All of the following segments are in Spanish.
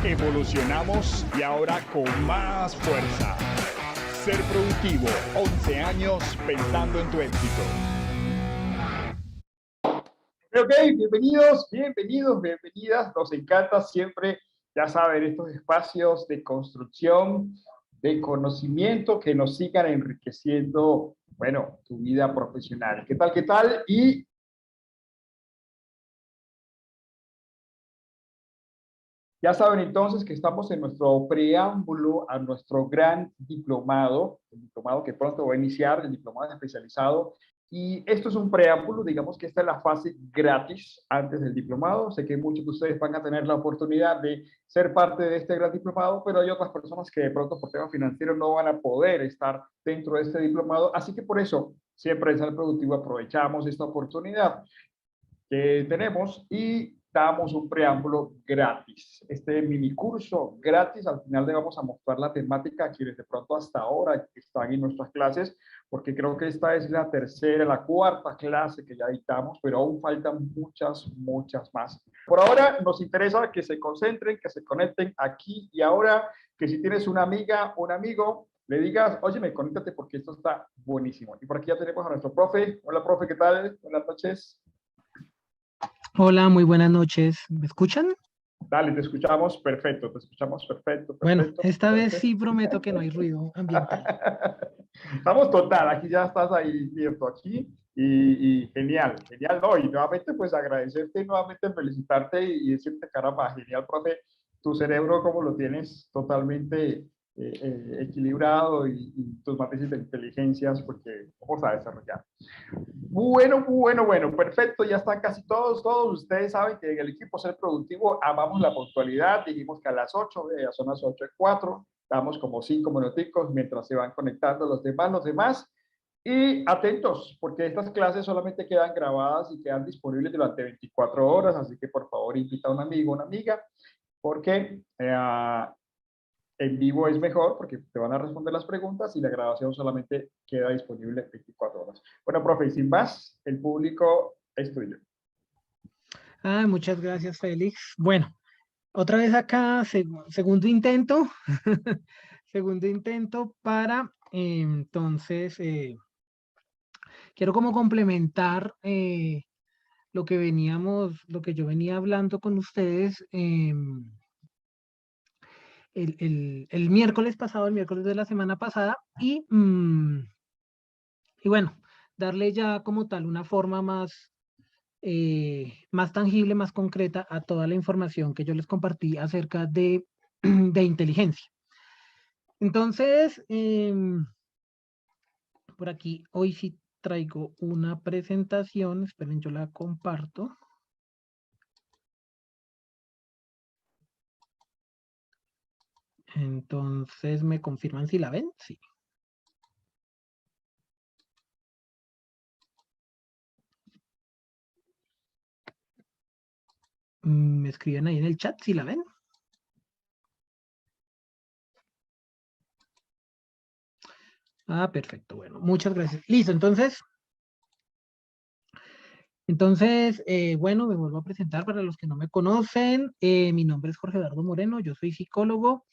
Evolucionamos y ahora con más fuerza. Ser productivo, 11 años pensando en tu éxito. Ok, bienvenidas. Nos encanta siempre, ya saben, estos espacios de construcción, de conocimiento que nos sigan enriqueciendo, bueno, tu vida profesional. ¿Qué tal? ¿Qué tal? Y ya saben entonces que estamos en nuestro preámbulo a nuestro gran diplomado, el diplomado que pronto va a iniciar, el diplomado especializado. Y esto es un preámbulo, digamos que esta es la fase gratis antes del diplomado. Sé que muchos de ustedes van a tener la oportunidad de ser parte de este gran diplomado, pero hay otras personas que de pronto por temas financieros no van a poder estar dentro de este diplomado. Así que por eso, siempre en Ser Productivo aprovechamos esta oportunidad que tenemos y damos un preámbulo gratis. Este mini curso gratis, al final le vamos a mostrar la temática a quienes de pronto hasta ahora están en nuestras clases, porque creo que esta es la tercera, la cuarta clase que ya dictamos, pero aún faltan muchas más. Por ahora nos interesa que se concentren, que se conecten aquí y ahora, que si tienes una amiga, un amigo, le digas, oye, conéctate porque esto está buenísimo. Y por aquí ya tenemos a nuestro profe. Hola, profe, ¿qué tal? Buenas noches. Hola, muy buenas noches. ¿Me escuchan? Dale, te escuchamos perfecto, Bueno, perfecto. esta vez sí prometo que no hay ruido ambiental. Estamos total, aquí ya estás ahí, cierto, aquí, y genial, genial, no, y nuevamente pues agradecerte y nuevamente felicitarte y decirte, caramba, genial, profe, tu cerebro como lo tienes totalmente equilibrado y tus matrices de inteligencias, porque vamos a desarrollar. Bueno, perfecto, ya están casi todos ustedes saben que en el equipo Ser Productivo amamos la puntualidad, dijimos que a las 8, ya son las 8:04, damos como 5 minuticos mientras se van conectando los demás, y atentos, porque estas clases solamente quedan grabadas y quedan disponibles durante 24 horas, así que por favor invita a un amigo o una amiga, porque en vivo es mejor porque te van a responder las preguntas y la grabación solamente queda disponible 24 horas. Bueno, profe, y sin más, el público es tuyo. Muchas gracias, Félix. Bueno, otra vez acá, segundo intento. Segundo intento para, entonces, quiero como complementar lo que yo venía hablando con ustedes el miércoles pasado, el miércoles de la semana pasada, y bueno, darle ya como tal una forma más tangible, más concreta a toda la información que yo les compartí acerca de inteligencia. Entonces, por aquí hoy sí traigo una presentación, esperen, yo la comparto. Entonces, ¿me confirman si la ven? Sí. Me escriben ahí en el chat si la ven. Perfecto. Bueno, muchas gracias. Listo, entonces, bueno, me vuelvo a presentar para los que no me conocen. Mi nombre es Jorge Eduardo Moreno, yo soy psicólogo,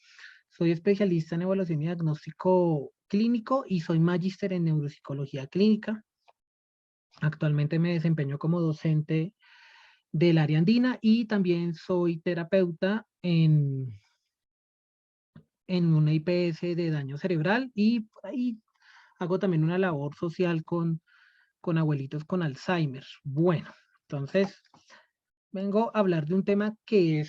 soy especialista en evaluación y diagnóstico clínico y soy magíster en neuropsicología clínica. Actualmente me desempeño como docente del área andina y también soy terapeuta en una IPS de daño cerebral y por ahí hago también una labor social con abuelitos con Alzheimer. Bueno, entonces vengo a hablar de un tema eh,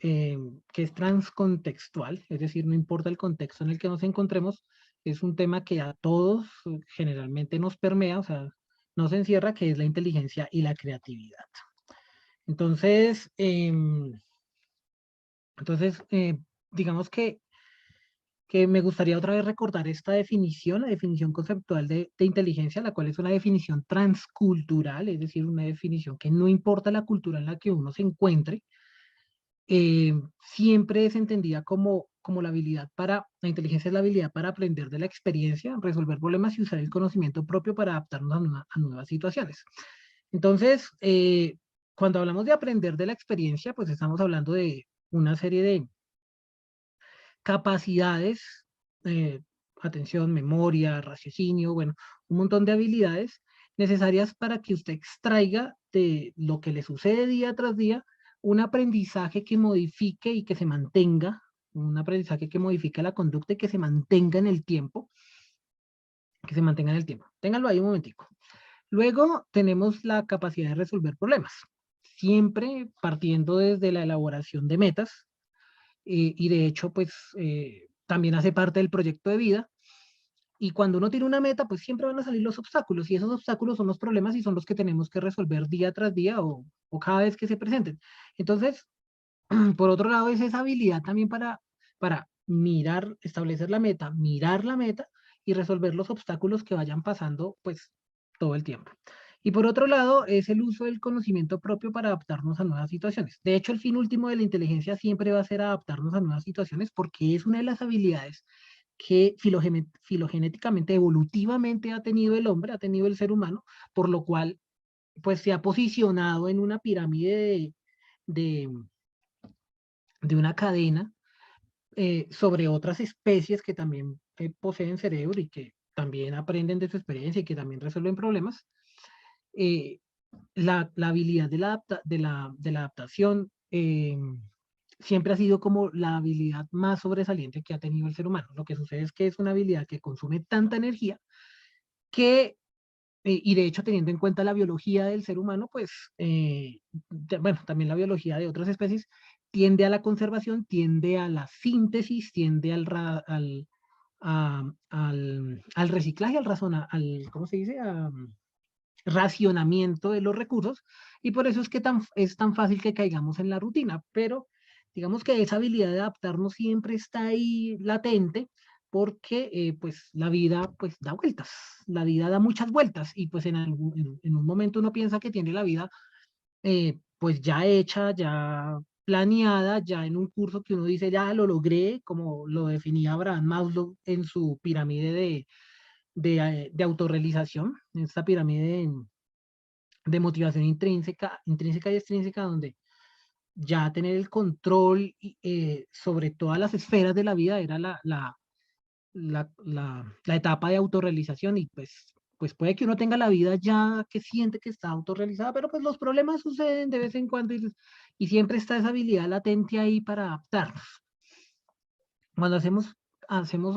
que es transcontextual, es decir, no importa el contexto en el que nos encontremos, es un tema que a todos generalmente nos permea, o sea, nos encierra, que es la inteligencia y la creatividad. Entonces, digamos que me gustaría otra vez recordar esta definición, la definición conceptual de inteligencia, la cual es una definición transcultural, es decir, una definición que no importa la cultura en la que uno se encuentre, siempre es entendida como la inteligencia es la habilidad para aprender de la experiencia, resolver problemas y usar el conocimiento propio para adaptarnos a nuevas situaciones. Entonces, cuando hablamos de aprender de la experiencia, pues estamos hablando de una serie de capacidades, eh, atención, memoria, raciocinio, bueno, un montón de habilidades necesarias para que usted extraiga de lo que le sucede día tras día un aprendizaje que modifique y que se mantenga, un aprendizaje que modifique la conducta y que se mantenga en el tiempo, que se mantenga en el tiempo. Ténganlo ahí un momentico. Luego tenemos la capacidad de resolver problemas, siempre partiendo desde la elaboración de metas, y de hecho, pues también hace parte del proyecto de vida. Y cuando uno tiene una meta, pues siempre van a salir los obstáculos, y esos obstáculos son los problemas y son los que tenemos que resolver día tras día o cada vez que se presenten. Entonces, por otro lado, es esa habilidad también para mirar, establecer la meta, mirar la meta y resolver los obstáculos que vayan pasando, pues, todo el tiempo. Y por otro lado, es el uso del conocimiento propio para adaptarnos a nuevas situaciones. De hecho, el fin último de la inteligencia siempre va a ser adaptarnos a nuevas situaciones porque es una de las habilidades que filogenéticamente, evolutivamente ha tenido el hombre, ha tenido el ser humano, por lo cual, pues, se ha posicionado en una pirámide de, de una cadena sobre otras especies que también poseen cerebro y que también aprenden de su experiencia y que también resuelven problemas. eh, la habilidad de la adaptación siempre ha sido como la habilidad más sobresaliente que ha tenido el ser humano. Lo que sucede es que es una habilidad que consume tanta energía que, y de hecho teniendo en cuenta la biología del ser humano, pues, bueno, también la biología de otras especies, tiende a la conservación, tiende a la síntesis, tiende al reciclaje, ¿cómo se dice? Racionamiento de los recursos, y por eso es que es tan fácil que caigamos en la rutina, pero digamos que esa habilidad de adaptarnos siempre está ahí latente, porque pues la vida pues da vueltas, la vida da muchas vueltas, y pues en un momento uno piensa que tiene la vida pues ya hecha, ya planeada, ya en un curso que uno dice, ya lo logré, como lo definía Abraham Maslow en su pirámide de autorrealización, en esta pirámide de motivación intrínseca y extrínseca, donde ya tener el control sobre todas las esferas de la vida era la etapa de autorrealización, y pues puede que uno tenga la vida ya que siente que está autorrealizada, pero pues los problemas suceden de vez en cuando, y siempre está esa habilidad latente ahí para adaptarnos. Cuando hacemos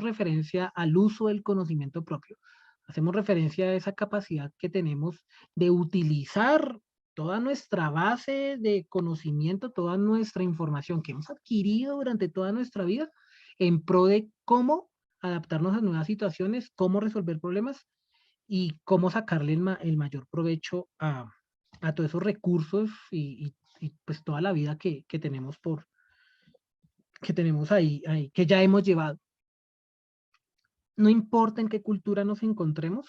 referencia al uso del conocimiento propio, hacemos referencia a esa capacidad que tenemos de utilizar toda nuestra base de conocimiento, toda nuestra información que hemos adquirido durante toda nuestra vida en pro de cómo adaptarnos a nuevas situaciones, cómo resolver problemas y cómo sacarle el mayor provecho a todos esos recursos y pues toda la vida que tenemos ahí, que ya hemos llevado. No importa en qué cultura nos encontremos,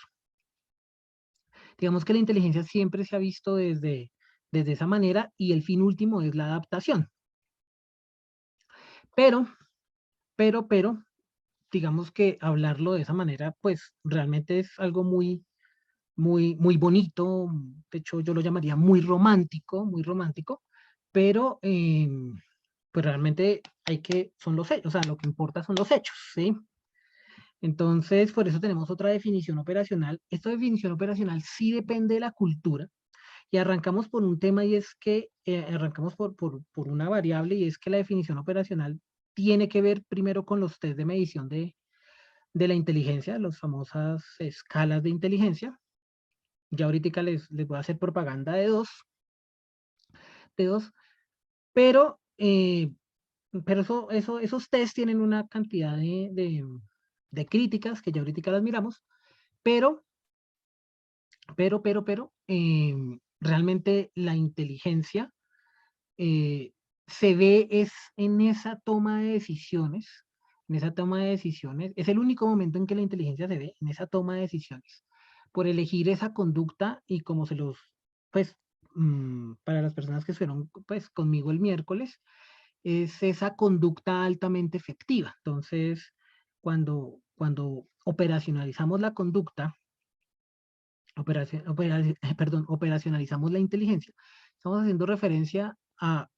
digamos que la inteligencia siempre se ha visto desde esa manera, y el fin último es la adaptación. Pero, pero, digamos que hablarlo de esa manera, pues realmente es algo muy bonito. De hecho, yo lo llamaría muy romántico, pero pues realmente son los hechos, o sea, lo que importa son los hechos, ¿sí? Entonces, por eso tenemos otra definición operacional. Esta definición operacional sí depende de la cultura, y arrancamos por un tema, y es que arrancamos por una variable, y es que la definición operacional tiene que ver primero con los test de medición de la inteligencia, las famosas escalas de inteligencia. Ya ahorita les voy a hacer propaganda de dos, pero, esos test tienen una cantidad de críticas que ya ahorita las miramos, pero realmente la inteligencia eh, se ve es en esa toma de decisiones, es el único momento en que la inteligencia se ve, en esa toma de decisiones, por elegir esa conducta, y como pues, para las personas que estuvieron pues conmigo el miércoles, es esa conducta altamente efectiva. Entonces, cuando operacionalizamos la conducta, perdón, operacionalizamos la inteligencia, estamos haciendo referencia a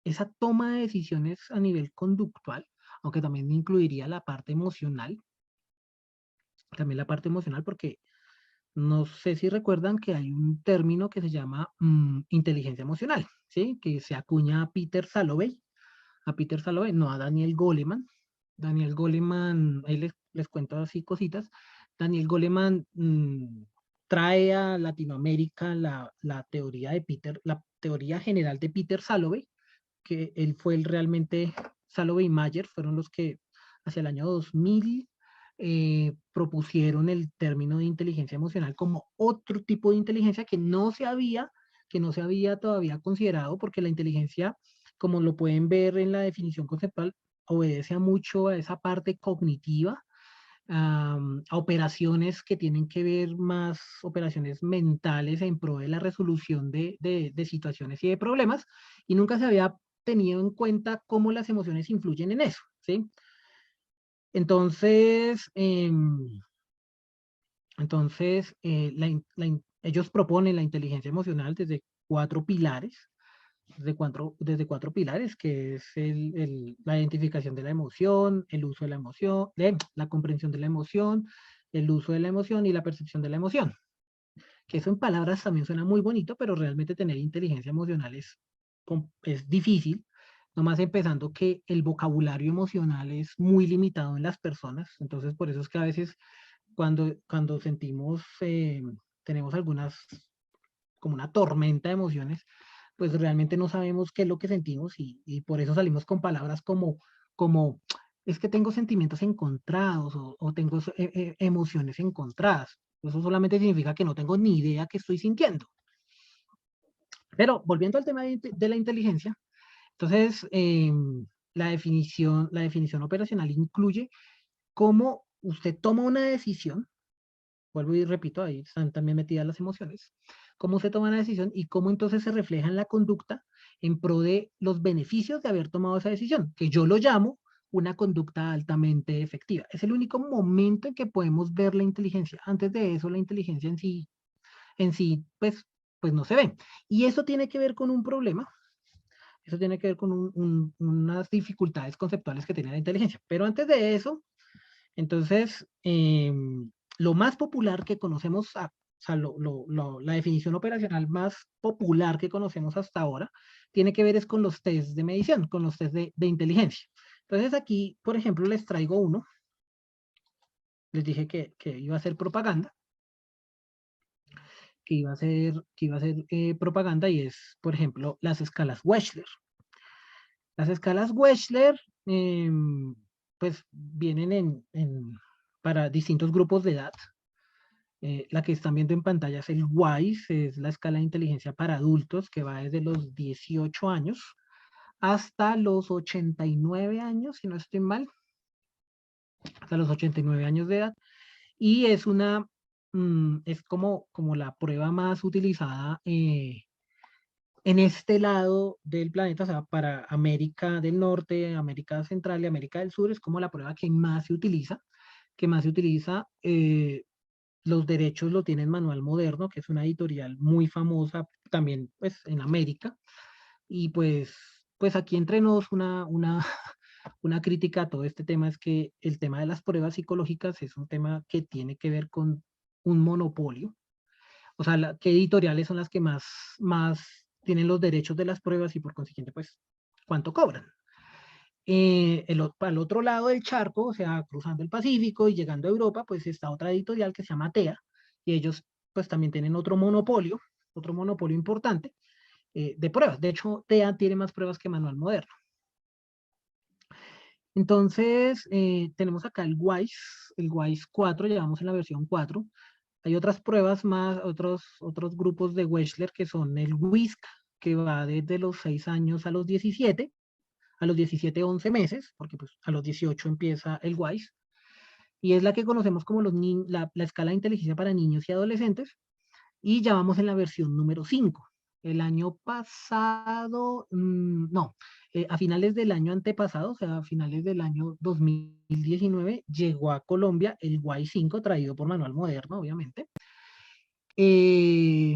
esa toma de decisiones a nivel conductual, aunque también incluiría la parte emocional, también la parte emocional, porque no sé si recuerdan que hay un término que se llama inteligencia emocional, ¿sí? Que se acuña a Peter Salovey, no a Daniel Goleman. Daniel Goleman, ahí les cuento así cositas. Daniel Goleman trae a Latinoamérica la teoría de Peter, la teoría general de Peter Salovey, que él fue el realmente, Salovey y Mayer fueron los que hacia el año 2000 propusieron el término de inteligencia emocional como otro tipo de inteligencia que no se había todavía considerado, porque la inteligencia, como lo pueden ver en la definición conceptual, obedece a mucho a esa parte cognitiva, a operaciones que tienen que ver más, operaciones mentales en pro de la resolución de situaciones y de problemas, y nunca se había tenido en cuenta cómo las emociones influyen en eso, ¿sí? Entonces, ellos proponen la inteligencia emocional desde cuatro pilares, desde cuatro pilares, que es la identificación de la emoción, el uso de la emoción, la comprensión de la emoción, el uso de la emoción y la percepción de la emoción. Que eso en palabras también suena muy bonito, pero realmente tener inteligencia emocional es difícil, nomás empezando que el vocabulario emocional es muy limitado en las personas, entonces por eso es que a veces cuando sentimos, tenemos algunas, como una tormenta de emociones, pues realmente no sabemos qué es lo que sentimos y por eso salimos con palabras como es que tengo sentimientos encontrados o tengo emociones encontradas. Eso solamente significa que no tengo ni idea qué estoy sintiendo. Pero volviendo al tema de la inteligencia, entonces la definición operacional incluye cómo usted toma una decisión, vuelvo y repito, ahí están también metidas las emociones, cómo se toma una decisión y cómo entonces se refleja en la conducta en pro de los beneficios de haber tomado esa decisión, que yo lo llamo una conducta altamente efectiva. Es el único momento en que podemos ver la inteligencia. Antes de eso, la inteligencia en sí, pues no se ve. Y eso tiene que ver con un problema, eso tiene que ver con unas dificultades conceptuales que tiene la inteligencia. Pero antes de eso, entonces, lo más popular que conocemos, o sea, la definición operacional más popular que conocemos hasta ahora, tiene que ver es con los test de medición, con los test de inteligencia. Entonces aquí, por ejemplo, les traigo uno. Les dije que iba a ser propaganda, que iba a ser propaganda y es, por ejemplo, las escalas Wechsler. Las escalas Wechsler, pues, vienen para distintos grupos de edad. La que están viendo en pantalla es el WISE, es la escala de inteligencia para adultos que va desde los 18 años hasta los 89 años, si no estoy mal, hasta los 89 años de edad. Y es como la prueba más utilizada en este lado del planeta, o sea, para América del Norte, América Central y América del Sur, es como la prueba que más se utiliza. Los derechos lo tiene Manual Moderno, que es una editorial muy famosa también pues, en América. Y pues aquí entre nos una crítica a todo este tema es que el tema de las pruebas psicológicas es un tema que tiene que ver con un monopolio. O sea, qué editoriales son las que más tienen los derechos de las pruebas y por consiguiente, pues, cuánto cobran. Al otro lado del charco, o sea, cruzando el Pacífico y llegando a Europa, pues está otra editorial que se llama TEA, y ellos pues también tienen otro monopolio importante de pruebas. De hecho, TEA tiene más pruebas que Manual Moderno. Entonces, tenemos acá el WISE 4, llevamos en la versión 4. Hay otras pruebas más, otros grupos de Wechsler que son el WISC, que va desde los 6 años a los 17, 11 meses, porque pues a los 18 empieza el WISE, y es la que conocemos como la escala de inteligencia para niños y adolescentes, y ya vamos en la versión número 5. El año pasado, no, a finales del año antepasado, o sea, a finales del año 2019, llegó a Colombia el Y5, traído por Manual Moderno, obviamente, eh,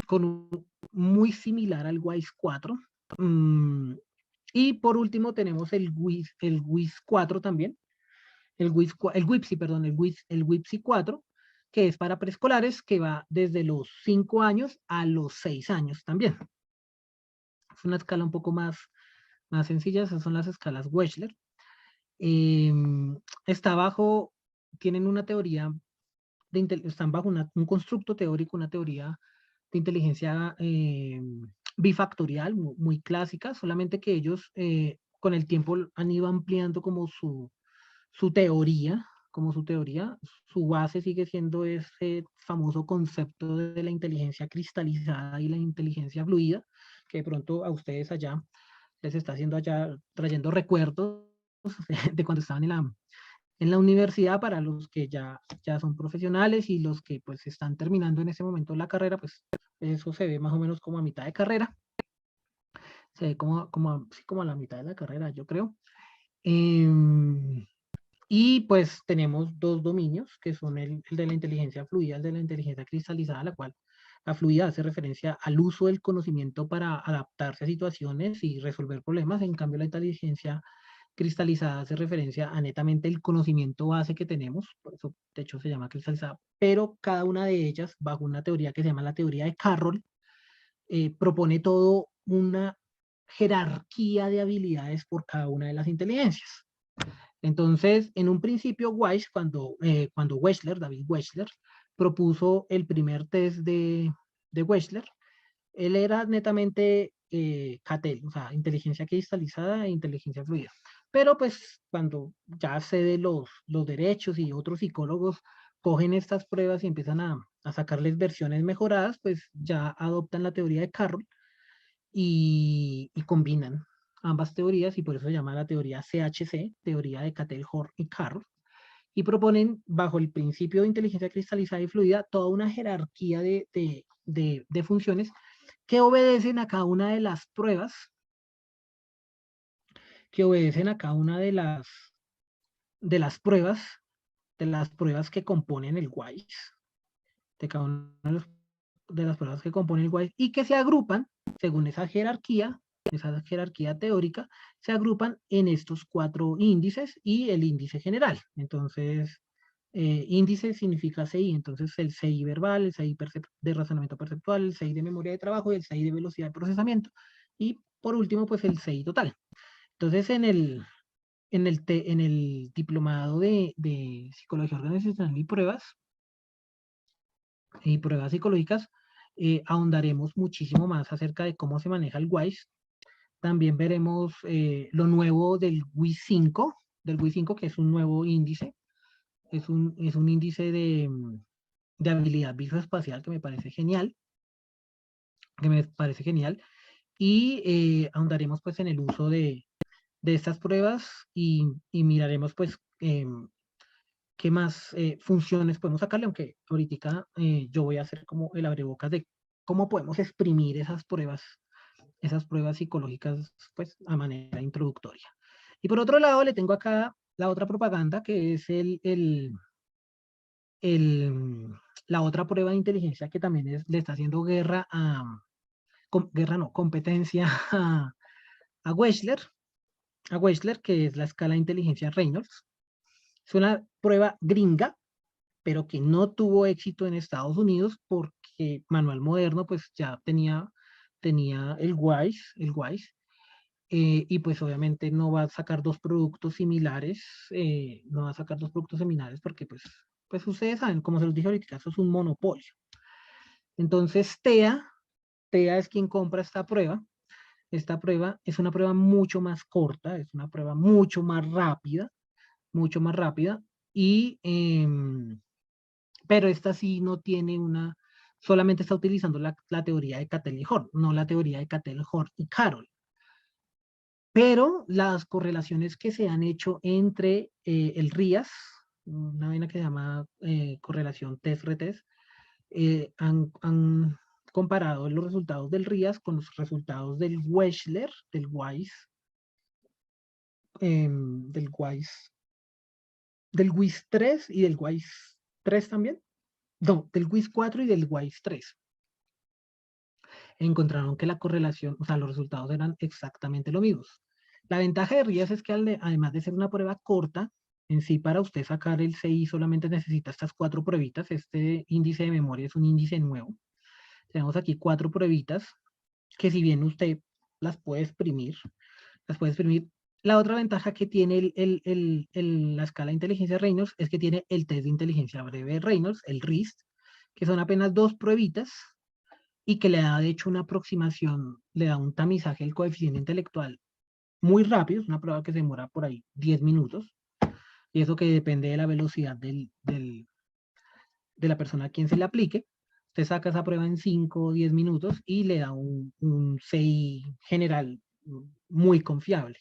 con muy similar al WISE 4. Y por último tenemos el WIS 4 también, el WIPSI, perdón, el WIPSI 4, que es para preescolares, que va desde los 5 años a los 6 años también. Es una escala un poco más sencilla, esas son las escalas Wechsler. Está bajo, tienen una teoría, están bajo un constructo teórico, una teoría de inteligencia bifactorial, muy clásica, solamente que ellos con el tiempo han ido ampliando como su teoría, su base sigue siendo ese famoso concepto de la inteligencia cristalizada y la inteligencia fluida, que de pronto a ustedes allá les está haciendo allá, trayendo recuerdos de cuando estaban en la universidad. Para los que ya son profesionales y los que pues están terminando en ese momento la carrera, pues eso se ve más o menos como a mitad de carrera, se ve sí, como a la mitad de la carrera, yo creo. Y pues tenemos dos dominios, que son el de la inteligencia fluida, el de la inteligencia cristalizada, la cual la fluida hace referencia al uso del conocimiento para adaptarse a situaciones y resolver problemas. En cambio, la inteligencia cristalizada hace referencia a netamente el conocimiento base que tenemos, por eso de hecho se llama cristalizada, pero cada una de ellas, bajo una teoría que se llama la teoría de Carroll, propone todo una jerarquía de habilidades por cada una de las inteligencias. Entonces, en un principio, Weiss, cuando David Wechsler, propuso el primer test de Wechsler, él era netamente CATEL, o sea, inteligencia cristalizada e inteligencia fluida. Pero pues cuando ya cede los derechos y otros psicólogos cogen estas pruebas y empiezan a sacarles versiones mejoradas, pues ya adoptan la teoría de Carroll y combinan ambas teorías, y por eso se llama la teoría CHC, teoría de Cattell, Horn y Carroll, y proponen bajo el principio de inteligencia cristalizada y fluida toda una jerarquía de funciones que obedecen a cada una de las pruebas, que obedecen a cada una de las pruebas, de las pruebas que componen el WISE, de cada una de las pruebas que componen el WISE, y que se agrupan según esa jerarquía teórica, se agrupan en estos 4 índices y el índice general. Entonces, índice significa CI, entonces el CI verbal, el CI de razonamiento perceptual, el CI de memoria de trabajo y el CI de velocidad de procesamiento. Y por último, pues el CI total. Entonces, en el diplomado de psicología organizacional y pruebas psicológicas, ahondaremos muchísimo más acerca de cómo se maneja el WISE. También veremos lo nuevo del WIS 5, que es un nuevo índice. Es un índice de habilidad visoespacial que me parece genial. Y ahondaremos pues en el uso de estas pruebas y miraremos pues qué más funciones podemos sacarle, aunque ahorita yo voy a hacer como el abrebocas de cómo podemos exprimir esas pruebas psicológicas, pues, a manera introductoria. Y por otro lado, le tengo acá la otra propaganda, que es la otra prueba de inteligencia que también le está haciendo competencia a Wechsler, que es la escala de inteligencia Reynolds. Es una prueba gringa, pero que no tuvo éxito en Estados Unidos porque Manual Moderno pues ya tenía el WISE, y pues obviamente no va a sacar dos productos similares, porque pues ustedes saben, como se los dije ahorita, eso es un monopolio. Entonces TEA es quien compra esta prueba. Esta prueba es una prueba mucho más corta, es una prueba mucho más rápida, y pero esta sí no tiene solamente está utilizando la teoría de Cattell y Horn, no la teoría de Cattell, Horn y Carroll. Pero las correlaciones que se han hecho entre el RIAS, una vaina que se llama correlación test-retest, han comparado los resultados del RIAS con los resultados del Wechsler, del WISE, del WIS 3 y del WISE 3 también. No, del WIS 4 y del WISE 3. encontraron que la correlación, o sea, los resultados eran exactamente los mismos. La ventaja de RIAS es que además de ser una prueba corta, en sí para usted sacar el CI solamente necesita estas 4 pruebitas. Este índice de memoria es un índice nuevo. Tenemos aquí 4 pruebitas que si bien usted las puede exprimir, las puede exprimir. La otra ventaja que tiene la escala de inteligencia Reynolds es que tiene el test de inteligencia breve Reynolds, el RIST, que son apenas 2 pruebitas y que le da de hecho una aproximación, le da un tamizaje del coeficiente intelectual muy rápido, es una prueba que se demora por ahí 10 minutos, y eso que depende de la velocidad de la persona a quien se le aplique. Usted saca esa prueba en 5 o 10 minutos y le da un CI general muy confiable.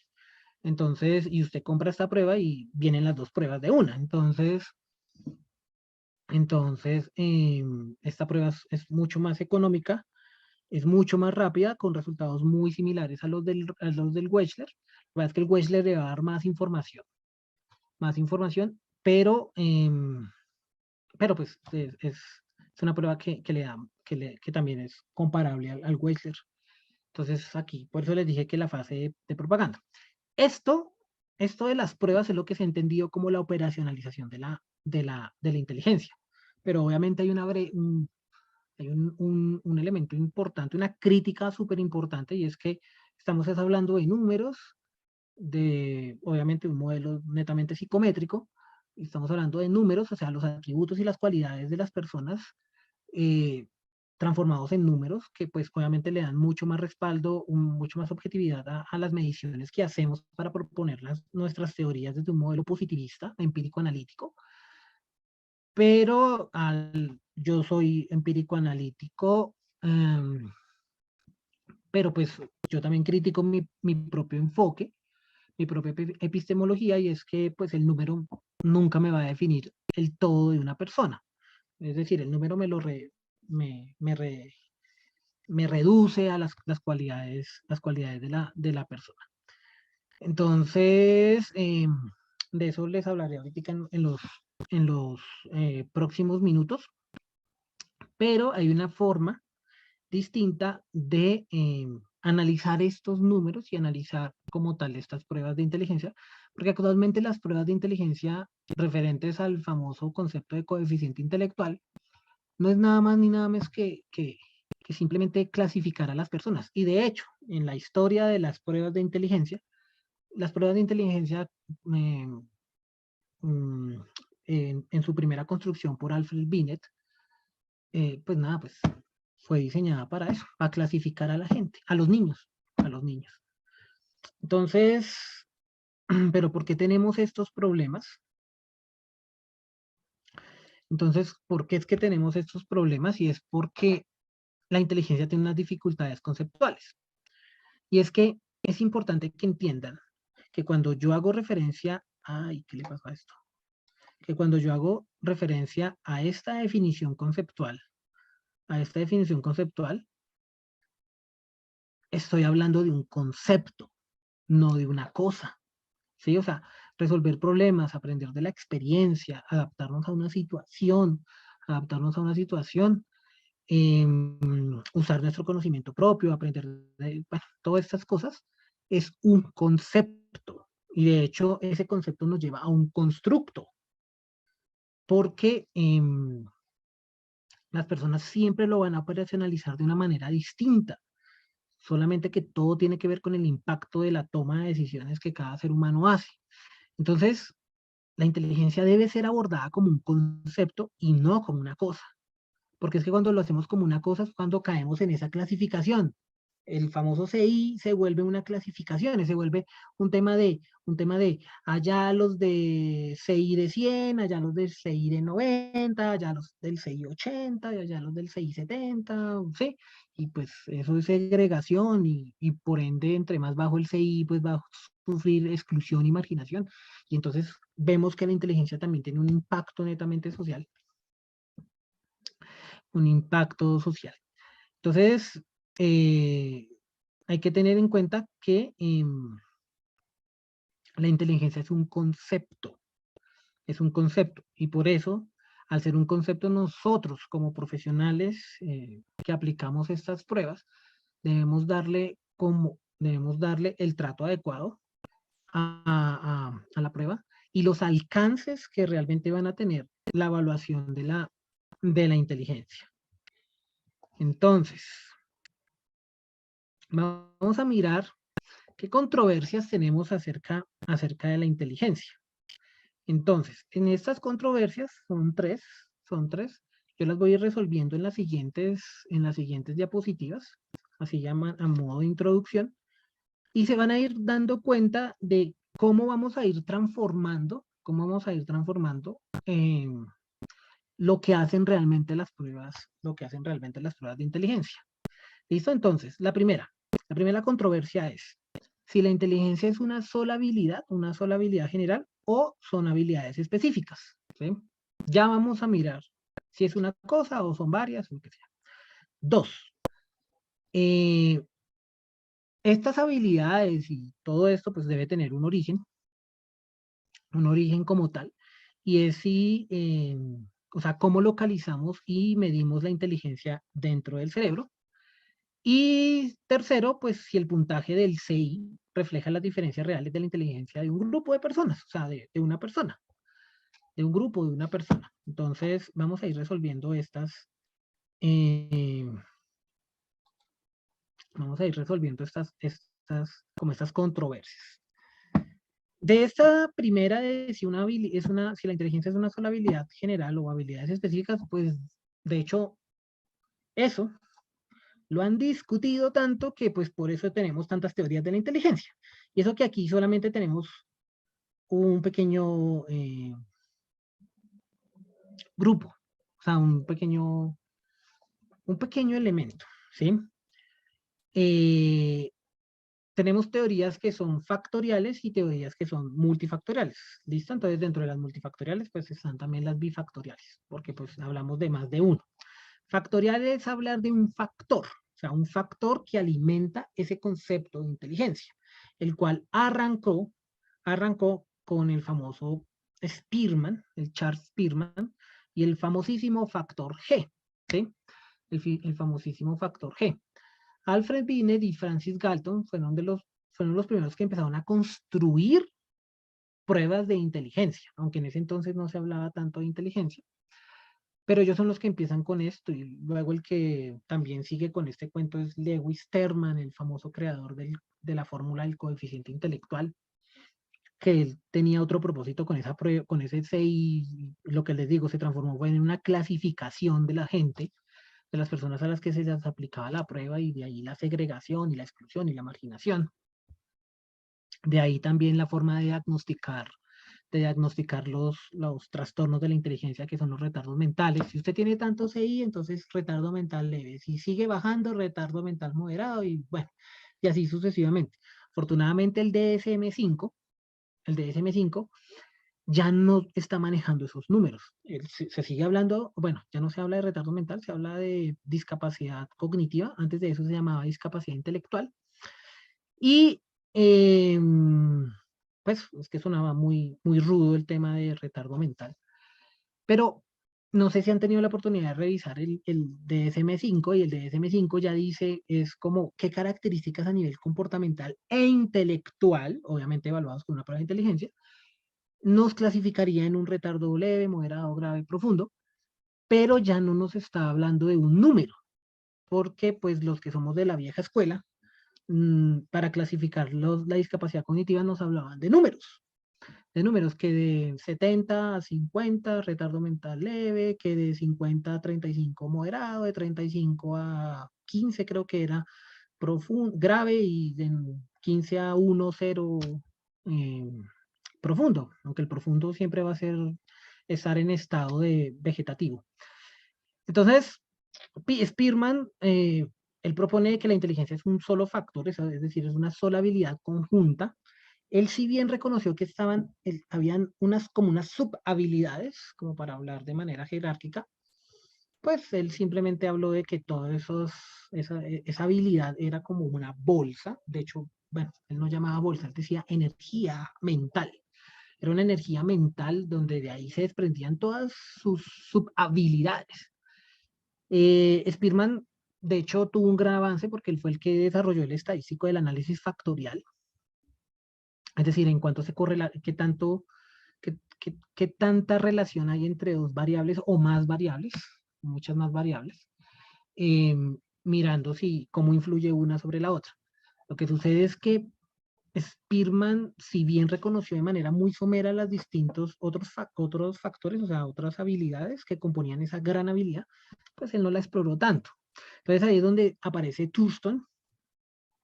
Entonces, y usted compra esta prueba y vienen las 2 pruebas de una. Esta prueba es mucho más económica, es mucho más rápida, con resultados muy similares a los del Wechsler. La verdad es que el Wechsler le va a dar más información, pero pues es una prueba que le da, que también es comparable al Wechsler. Entonces aquí, por eso les dije que la fase de propaganda. Esto, esto de las pruebas es lo que se ha entendido como la operacionalización de la inteligencia. Pero obviamente hay un elemento importante, una crítica súper importante, y es que estamos hablando de números, de obviamente un modelo netamente psicométrico, estamos hablando de números, o sea, los atributos y las cualidades de las personas eh, transformados en números que pues obviamente le dan mucho más respaldo, mucho más objetividad a las mediciones que hacemos para proponer nuestras teorías desde un modelo positivista, empírico analítico. Pero yo soy empírico analítico, pero pues yo también critico mi propio enfoque, mi propia epistemología, y es que pues el número nunca me va a definir el todo de una persona. Es decir, el número me reduce a las cualidades de la persona. Entonces, de eso les hablaré ahorita en los próximos minutos, pero hay una forma distinta de analizar estos números y analizar como tal estas pruebas de inteligencia, porque actualmente las pruebas de inteligencia referentes al famoso concepto de coeficiente intelectual no es nada más ni nada más que simplemente clasificar a las personas. Y de hecho, en la historia de las pruebas de inteligencia, las pruebas de inteligencia eh, mm, en su primera construcción por Alfred Binet, pues nada, pues fue diseñada para eso, para clasificar a la gente, a los niños. Entonces, ¿pero por qué tenemos estos problemas? Entonces, ¿por qué es que tenemos estos problemas? Y es porque la inteligencia tiene unas dificultades conceptuales. Y es que es importante que entiendan que cuando yo hago referencia, ay, ¿qué le pasó a esto? Que cuando yo hago referencia a esta definición conceptual, estoy hablando de un concepto, no de una cosa. ¿Sí? O sea, resolver problemas, aprender de la experiencia, adaptarnos a una situación, usar nuestro conocimiento propio, aprender de, bueno, todas estas cosas, es un concepto. Y de hecho, ese concepto nos lleva a un constructo, porque las personas siempre lo van a operacionalizar de una manera distinta, solamente que todo tiene que ver con el impacto de la toma de decisiones que cada ser humano hace. Entonces, la inteligencia debe ser abordada como un concepto y no como una cosa. Porque es que cuando lo hacemos como una cosa es cuando caemos en esa clasificación. El famoso CI se vuelve una clasificación, se vuelve un tema de allá los de CI de 100, allá los del CI de 90, allá los del CI 80, y allá los del CI 70, ¿sí? Y pues eso es segregación y por ende entre más bajo el CI pues va a sufrir exclusión y marginación. Y entonces vemos que la inteligencia también tiene un impacto netamente social, un impacto social. Entonces, eh, hay que tener en cuenta que la inteligencia es un concepto, y por eso, al ser un concepto, nosotros como profesionales que aplicamos estas pruebas, debemos darle el trato adecuado a la prueba y los alcances que realmente van a tener la evaluación de la inteligencia. Entonces, vamos a mirar qué controversias tenemos acerca de la inteligencia. Entonces, en estas controversias son tres. Yo las voy a ir resolviendo en las siguientes diapositivas, así llaman a modo de introducción, y se van a ir dando cuenta de cómo vamos a ir transformando, lo que hacen realmente las pruebas, de inteligencia. ¿Listo? Entonces, la primera controversia es si la inteligencia es una sola habilidad general, o son habilidades específicas. ¿Sí? Ya vamos a mirar si es una cosa o son varias, o lo que sea. 2. Estas habilidades y todo esto pues debe tener un origen como tal, y es si, o sea, cómo localizamos y medimos la inteligencia dentro del cerebro. Y tercero, pues si el puntaje del CI refleja las diferencias reales de la inteligencia de un grupo de personas, o sea, de una persona, de un grupo, de una persona. Entonces, vamos a ir resolviendo eh, como estas controversias. De esta primera, de si, si la inteligencia es una sola habilidad general o habilidades específicas, pues de hecho, eso lo han discutido tanto que pues por eso tenemos tantas teorías de la inteligencia. Y eso que aquí solamente tenemos un pequeño grupo, o sea, un pequeño elemento, ¿sí? Tenemos teorías que son factoriales y teorías que son multifactoriales, ¿listo? Entonces, dentro de las multifactoriales, pues están también las bifactoriales, porque pues hablamos de más de uno. Factorial es hablar de un factor, o sea, un factor que alimenta ese concepto de inteligencia, el cual arrancó con el famoso Spearman, el Charles Spearman, y el famosísimo factor G, ¿sí? El famosísimo factor G. Alfred Binet y Francis Galton fueron los primeros que empezaron a construir pruebas de inteligencia, aunque en ese entonces no se hablaba tanto de inteligencia, pero ellos son los que empiezan con esto, y luego el que también sigue con este cuento es Lewis Terman, el famoso creador de la fórmula del coeficiente intelectual, que él tenía otro propósito con esa prueba, con ese CI, lo que les digo, se transformó en una clasificación de la gente, de las personas a las que se les aplicaba la prueba, y de ahí la segregación y la exclusión y la marginación. De ahí también la forma de diagnosticar los trastornos de la inteligencia, que son los retardos mentales. Si usted tiene tanto CI, entonces retardo mental leve. Si sigue bajando, retardo mental moderado, y bueno, y así sucesivamente. Afortunadamente el DSM-5 ya no está manejando esos números. Se sigue hablando, bueno, ya no se habla de retardo mental, se habla de discapacidad cognitiva. Antes de eso se llamaba discapacidad intelectual. Y pues es que sonaba muy, muy rudo el tema de retardo mental. Pero no sé si han tenido la oportunidad de revisar el DSM-5, y el DSM-5 ya dice, es como qué características a nivel comportamental e intelectual, obviamente evaluados con una prueba de inteligencia, nos clasificaría en un retardo leve, moderado, grave, profundo, pero ya no nos está hablando de un número, porque pues los que somos de la vieja escuela, para clasificar la discapacidad cognitiva nos hablaban de números que de 70 a 50 retardo mental leve, que de 50 a 35 moderado, de 35 a 15 creo que era grave, y de 15 a 1, 0 profundo, aunque el profundo siempre va a ser estar en estado de vegetativo. Entonces, Spearman, él propone que la inteligencia es un solo factor, es decir, es una sola habilidad conjunta. Él si bien reconoció que habían como unas subhabilidades, como para hablar de manera jerárquica, pues él simplemente habló de que esa habilidad era como una bolsa. De hecho, bueno, él no llamaba bolsa, él decía energía mental. Era una energía mental donde de ahí se desprendían todas sus subhabilidades. Spearman de hecho, tuvo un gran avance porque él fue el que desarrolló el estadístico del análisis factorial. Es decir, en cuanto se corre, qué tanto, qué tanta relación hay entre dos variables o más variables, muchas más variables, mirando si, cómo influye una sobre la otra. Lo que sucede es que Spearman, si bien reconoció de manera muy somera los distintos otros factores, o sea, otras habilidades que componían esa gran habilidad, pues él no la exploró tanto. Entonces ahí es donde aparece Thurston,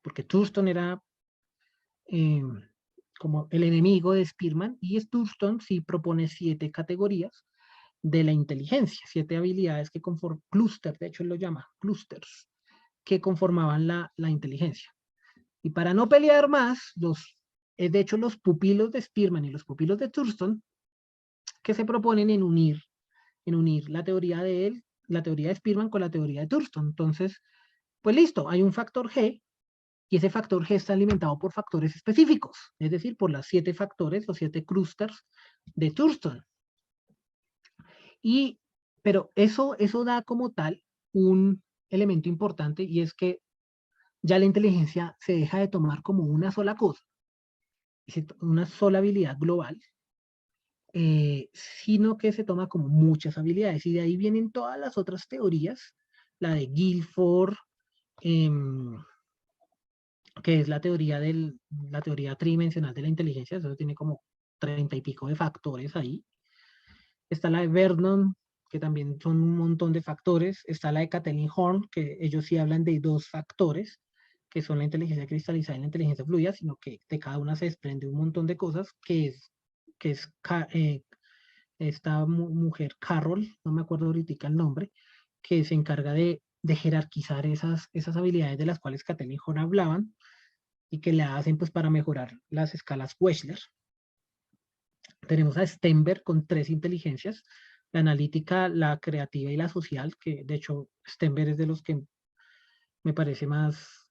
porque Thurston era eh, como el enemigo de Spearman, y Thurston sí propone 7 categorías de la inteligencia, 7 habilidades que conforman, cluster, de hecho él lo llama clusters, que conformaban la inteligencia. Y para no pelear más, de hecho los pupilos de Spearman y los pupilos de Thurston, que se proponen en unir la teoría de él, la teoría de Spearman con la teoría de Thurston. Entonces, pues listo, hay un factor G, y ese factor G está alimentado por factores específicos, es decir, por las 7 factores o 7 clusters de Thurston. Pero eso da como tal un elemento importante, y es que ya la inteligencia se deja de tomar como una sola cosa, una sola habilidad global, sino que se toma como muchas habilidades, y de ahí vienen todas las otras teorías, la de Guilford, em, que es la teoría tridimensional de la inteligencia. Eso tiene como 30 y pico de factores ahí. Está la de Vernon, que también son un montón de factores. Está la de Kathleen Horn, que ellos sí hablan de 2 factores, que son la inteligencia cristalizada y la inteligencia fluida, sino que de cada una se desprende un montón de cosas, que es esta mujer, Carroll, no me acuerdo ahorita el nombre, que se encarga de jerarquizar esas habilidades de las cuales Kathleen Horn hablaban, y que le hacen pues para mejorar las escalas Wechsler. Tenemos a Stenberg con 3 inteligencias: la analítica, la creativa y la social, que de hecho Stenberg es de los que me parece más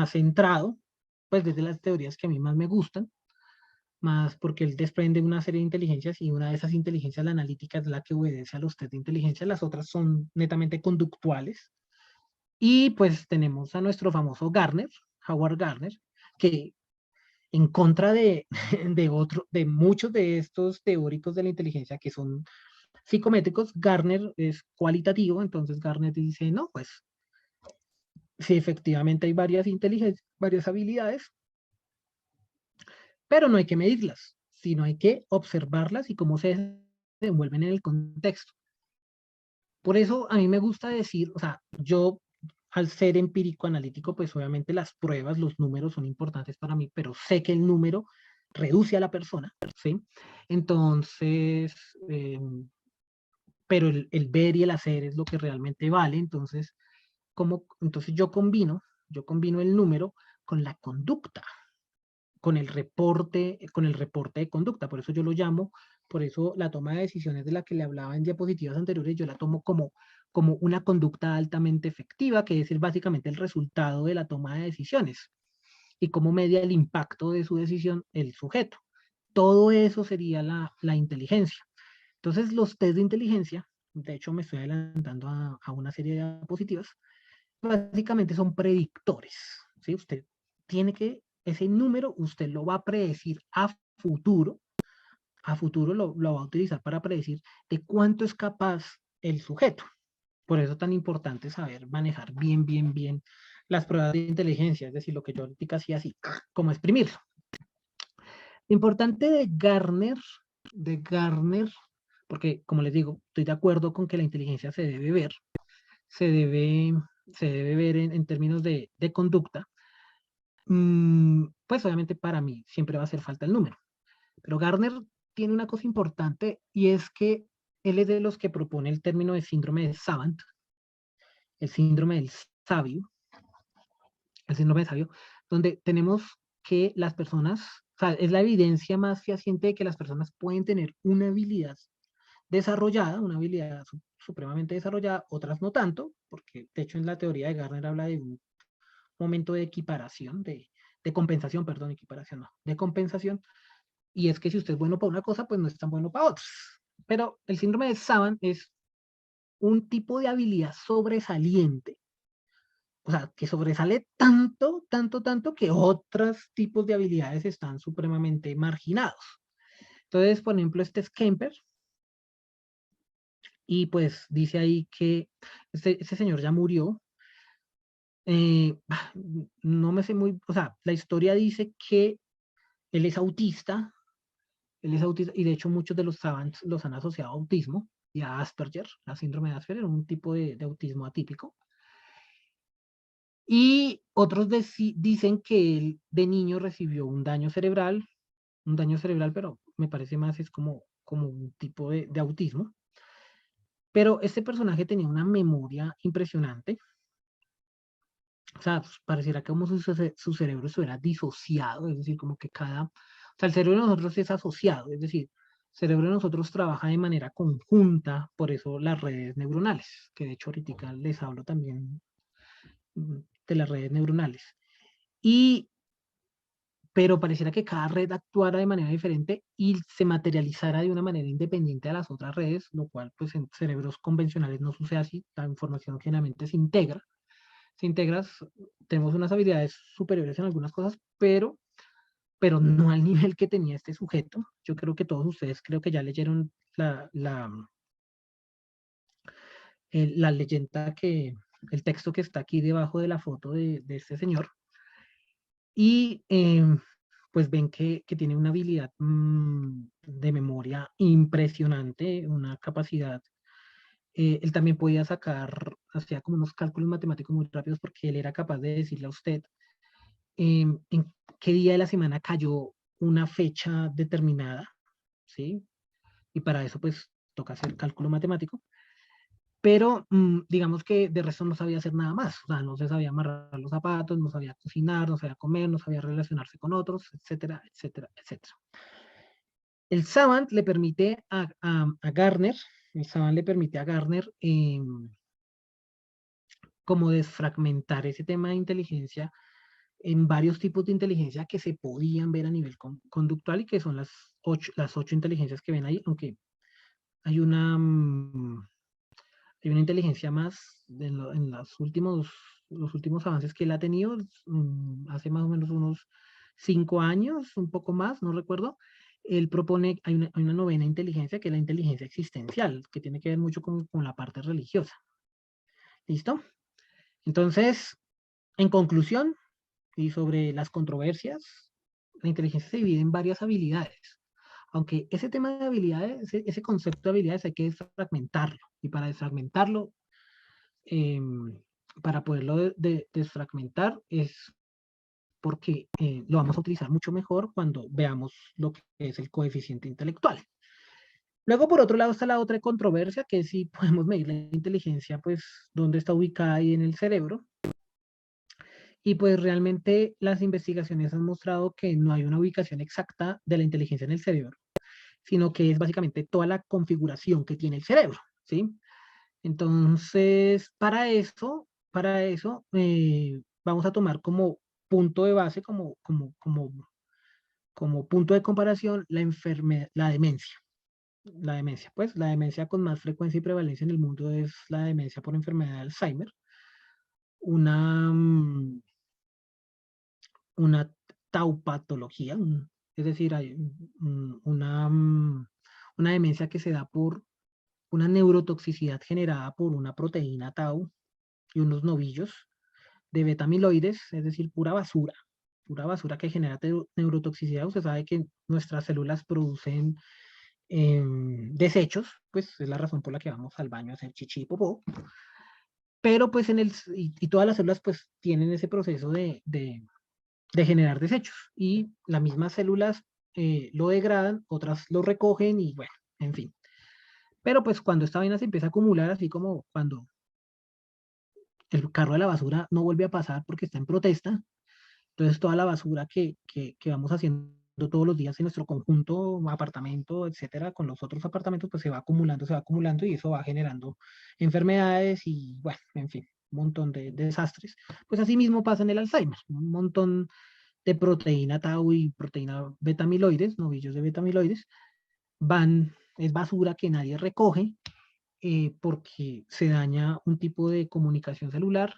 centrado, pues desde las teorías que a mí más me gustan, más porque él desprende una serie de inteligencias, y una de esas inteligencias, la analítica, es la que obedece a los test de inteligencia. Las otras son netamente conductuales. Y pues tenemos a nuestro famoso Gardner, Howard Gardner, que en contra de muchos de estos teóricos de la inteligencia que son psicométricos, Gardner es cualitativo. Entonces Gardner dice, no, pues sí, efectivamente hay varias inteligencias, varias habilidades, pero no hay que medirlas, sino hay que observarlas y cómo se desenvuelven en el contexto. Por eso a mí me gusta decir, o sea, yo, al ser empírico analítico, pues obviamente las pruebas, los números son importantes para mí, pero sé que el número reduce a la persona, ¿sí? Entonces, pero el ver y el hacer es lo que realmente vale. Entonces, entonces yo combino el número con la conducta, con el reporte de conducta. Por eso yo lo llamo, por eso la toma de decisiones de la que le hablaba en diapositivas anteriores, yo la tomo como una conducta altamente efectiva, que es básicamente el resultado de la toma de decisiones, y cómo media el impacto de su decisión el sujeto. Todo eso sería la inteligencia. Entonces, los test de inteligencia, de hecho me estoy adelantando a una serie de diapositivas, básicamente son predictores, ¿sí? Usted tiene ese número usted lo va a predecir a futuro lo va a utilizar para predecir de cuánto es capaz el sujeto. Por eso es tan importante saber manejar bien, bien, bien las pruebas de inteligencia, es decir, lo que yo ahorita hacía así, como exprimirlo. Lo importante de Gardner, porque como les digo, estoy de acuerdo con que la inteligencia se debe ver, se debe, se debe ver en términos de conducta. Pues obviamente para mí siempre va a hacer falta el número. Pero Gardner tiene una cosa importante, y es que él es de los que propone el término de síndrome de Savant, el síndrome del sabio, el síndrome de sabio, donde tenemos que las personas, o sea, es la evidencia más fehaciente de que las personas pueden tener una habilidad desarrollada, una habilidad supremamente desarrollada, otras no tanto, porque de hecho en la teoría de Gardner habla de un momento de equiparación, de compensación, perdón, equiparación no, de compensación. Y es que si usted es bueno para una cosa, pues no es tan bueno para otras. Pero el síndrome de Savant es un tipo de habilidad sobresaliente o sea, que sobresale tanto, tanto, tanto que otros tipos de habilidades están supremamente marginados. Entonces, por ejemplo, este es Kemper, y pues dice ahí que este señor ya murió. eh, no me sé muy, o sea, la historia dice que él es autista, y de hecho muchos de los savants los han asociado a autismo y a Asperger, la síndrome de Asperger, un tipo de autismo atípico. Y otros dicen que él de niño recibió un daño cerebral, pero me parece más es como un tipo de autismo. Pero este personaje tenía una memoria impresionante. O sea, pues, pareciera como si su cerebro estuviera disociado, es decir, como que o sea, el cerebro de nosotros es asociado, es decir, el cerebro de nosotros trabaja de manera conjunta, por eso las redes neuronales, que de hecho ahorita les hablo también de las redes neuronales. Y, pero pareciera que cada red actuara de manera diferente y se materializara de una manera independiente a las otras redes, lo cual pues en cerebros convencionales no sucede así, la información generalmente se integra, tenemos unas habilidades superiores en algunas cosas, pero no al nivel que tenía este sujeto. Yo creo que todos ustedes creo que ya leyeron la leyenda el texto que está aquí debajo de la foto de este señor. Y pues ven que tiene una habilidad de memoria impresionante, una capacidad. Él también podía hacía como unos cálculos matemáticos muy rápidos porque él era capaz de decirle a usted en qué día de la semana cayó una fecha determinada, ¿sí? Y para eso pues toca hacer cálculo matemático, pero digamos que de resto no sabía hacer nada más, o sea, no se sabía amarrar los zapatos, no sabía cocinar, no sabía comer, no sabía relacionarse con otros, etcétera, etcétera, etcétera. El Savant le permite a Garner, el Savant le permite a Garner como desfragmentar ese tema de inteligencia en varios tipos de inteligencia que se podían ver a nivel conductual y que son las ocho inteligencias que ven ahí, aunque hay hay una inteligencia más en los últimos avances que él ha tenido, hace más o menos unos 5 años, un poco más, no recuerdo. Él propone, hay una novena inteligencia que es la inteligencia existencial, que tiene que ver mucho con la parte religiosa. ¿Listo? Entonces, en conclusión, y sobre las controversias, la inteligencia se divide en varias habilidades. Aunque ese tema de habilidades, ese concepto de habilidades hay que desfragmentarlo. Y para desfragmentarlo, eh, para poderlo desfragmentar, es porque lo vamos a utilizar mucho mejor cuando veamos lo que es el coeficiente intelectual. Luego, por otro lado, está la otra controversia, que es si podemos medir la inteligencia, pues, dónde está ubicada ahí en el cerebro. Y pues realmente las investigaciones han mostrado que no hay una ubicación exacta de la inteligencia en el cerebro, sino que es básicamente toda la configuración que tiene el cerebro, ¿sí? Entonces, para eso, vamos a tomar como punto de base, como punto de comparación la demencia. La demencia, pues, la demencia con más frecuencia y prevalencia en el mundo es la demencia por enfermedad de Alzheimer, una, una taupatología, es decir, hay una demencia que se da por una neurotoxicidad generada por una proteína tau y unos novillos de beta-amiloides, es decir, pura basura que genera neurotoxicidad. Usted sabe que nuestras células producen desechos, pues es la razón por la que vamos al baño a hacer chichi y popó, pero pues y todas las células pues tienen ese proceso de generar desechos y las mismas células lo degradan, otras lo recogen y bueno, en fin. Pero pues cuando esta vaina se empieza a acumular, así como cuando el carro de la basura no vuelve a pasar porque está en protesta, entonces toda la basura que vamos haciendo todos los días en nuestro conjunto, apartamento, etcétera, con los otros apartamentos, pues se va acumulando y eso va generando enfermedades y bueno, en fin, un montón de desastres. Pues así mismo pasa en el Alzheimer, un montón de proteína tau y proteína beta-amiloides, novillos de beta-amiloides, es basura que nadie recoge porque se daña un tipo de comunicación celular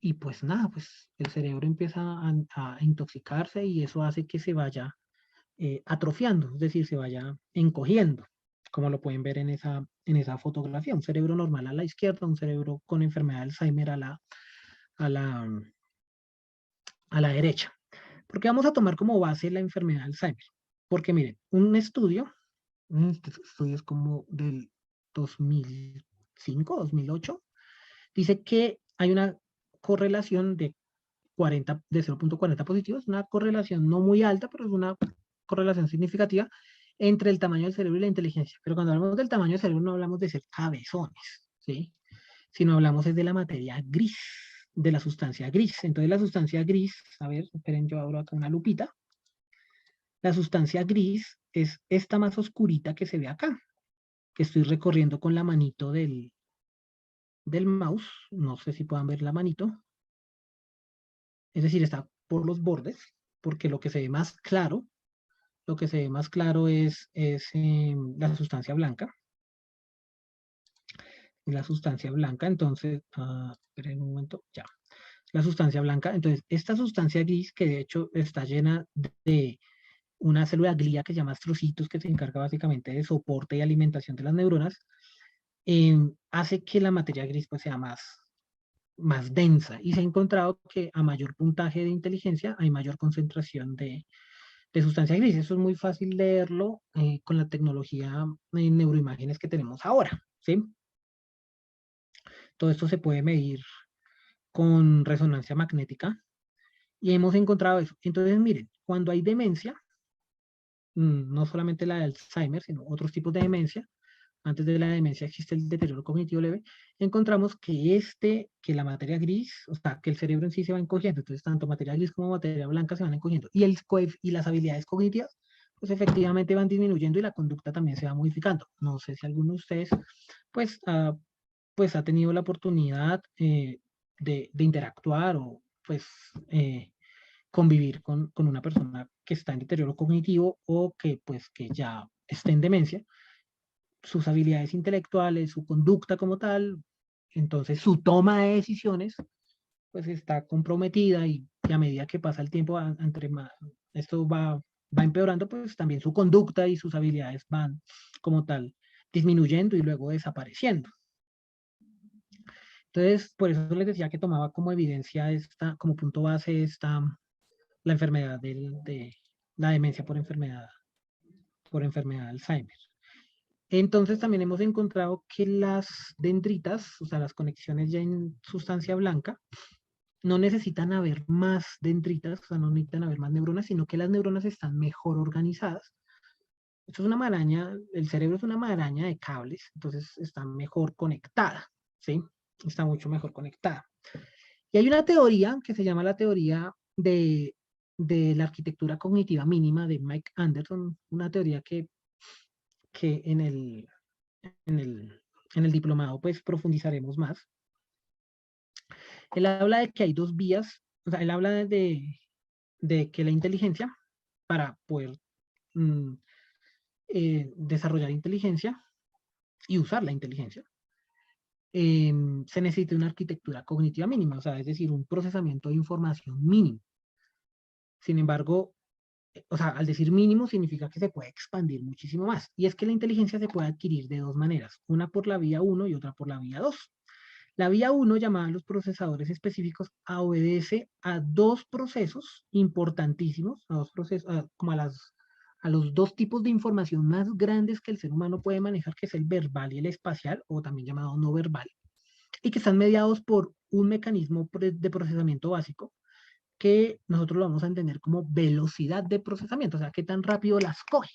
y pues nada, pues el cerebro empieza a intoxicarse y eso hace que se vaya atrofiando, es decir, se vaya encogiendo, como lo pueden ver en esa fotografía. Un cerebro normal a la izquierda, un cerebro con enfermedad de Alzheimer a la, a la derecha. ¿Por qué vamos a tomar como base la enfermedad de Alzheimer? Porque miren, un estudio, este estudio es como del 2005, 2008, dice que hay una correlación de 40, de 0,40 positivos, una correlación no muy alta, pero es una correlación significativa entre el tamaño del cerebro y la inteligencia. Pero cuando hablamos del tamaño del cerebro no hablamos de ser cabezones, ¿sí? Sino hablamos es de la materia gris, de la sustancia gris. Entonces la sustancia gris, a ver, esperen, yo abro acá una lupita. La sustancia gris es esta más oscurita que se ve acá, que estoy recorriendo con la manito del mouse. No sé si puedan ver la manito. Es decir, está por los bordes, porque lo que se ve más claro, lo que se ve más claro es la sustancia blanca. La sustancia blanca, entonces, esperen un momento, ya. La sustancia blanca, entonces, esta sustancia gris, que de hecho está llena de una célula glía que se llama astrocitos, que se encarga básicamente de soporte y alimentación de las neuronas, hace que la materia gris pues, sea más densa. Y se ha encontrado que a mayor puntaje de inteligencia hay mayor concentración de sustancia gris. Eso es muy fácil leerlo con la tecnología en neuroimágenes que tenemos ahora, ¿sí? Todo esto se puede medir con resonancia magnética y hemos encontrado eso. Entonces, miren, cuando hay demencia, no solamente la de Alzheimer, sino otros tipos de demencia, antes de la demencia existe el deterioro cognitivo leve, encontramos que la materia gris, o sea, que el cerebro en sí se va encogiendo, entonces tanto materia gris como materia blanca se van encogiendo, y las habilidades cognitivas, pues efectivamente van disminuyendo y la conducta también se va modificando. No sé si alguno de ustedes, pues, pues ha tenido la oportunidad de interactuar o, pues, convivir con una persona que está en deterioro cognitivo o que, pues, que ya esté en demencia, sus habilidades intelectuales, su conducta como tal, entonces su toma de decisiones, pues está comprometida y a medida que pasa el tiempo, entre más, esto va empeorando, pues también su conducta y sus habilidades van como tal disminuyendo y luego desapareciendo. Entonces, por eso les decía que tomaba como evidencia como punto base la enfermedad de la demencia por enfermedad de Alzheimer. Entonces también hemos encontrado que las dendritas, o sea, las conexiones ya en sustancia blanca, no necesitan haber más dendritas, o sea, no necesitan haber más neuronas, sino que las neuronas están mejor organizadas. Esto es una maraña, el cerebro es una maraña de cables, entonces está mejor conectada, ¿sí? Está mucho mejor conectada. Y hay una teoría que se llama la teoría de la arquitectura cognitiva mínima de Mike Anderson, una teoría que en el, en el diplomado pues profundizaremos más. Él habla de que hay dos vías, o sea, él habla de que la inteligencia, para poder mm, desarrollar inteligencia y usar la inteligencia, se necesita una arquitectura cognitiva mínima, o sea, es decir, un procesamiento de información mínimo. Sin embargo, o sea, al decir mínimo significa que se puede expandir muchísimo más. Y es que la inteligencia se puede adquirir de dos maneras, una por la vía 1 y otra por la vía 2. La vía 1, llamada los procesadores específicos, obedece a dos procesos importantísimos, a dos procesos, como a los dos tipos de información más grandes que el ser humano puede manejar, que es el verbal y el espacial, o también llamado no verbal, y que están mediados por un mecanismo de procesamiento básico que nosotros lo vamos a entender como velocidad de procesamiento, o sea, qué tan rápido las coge.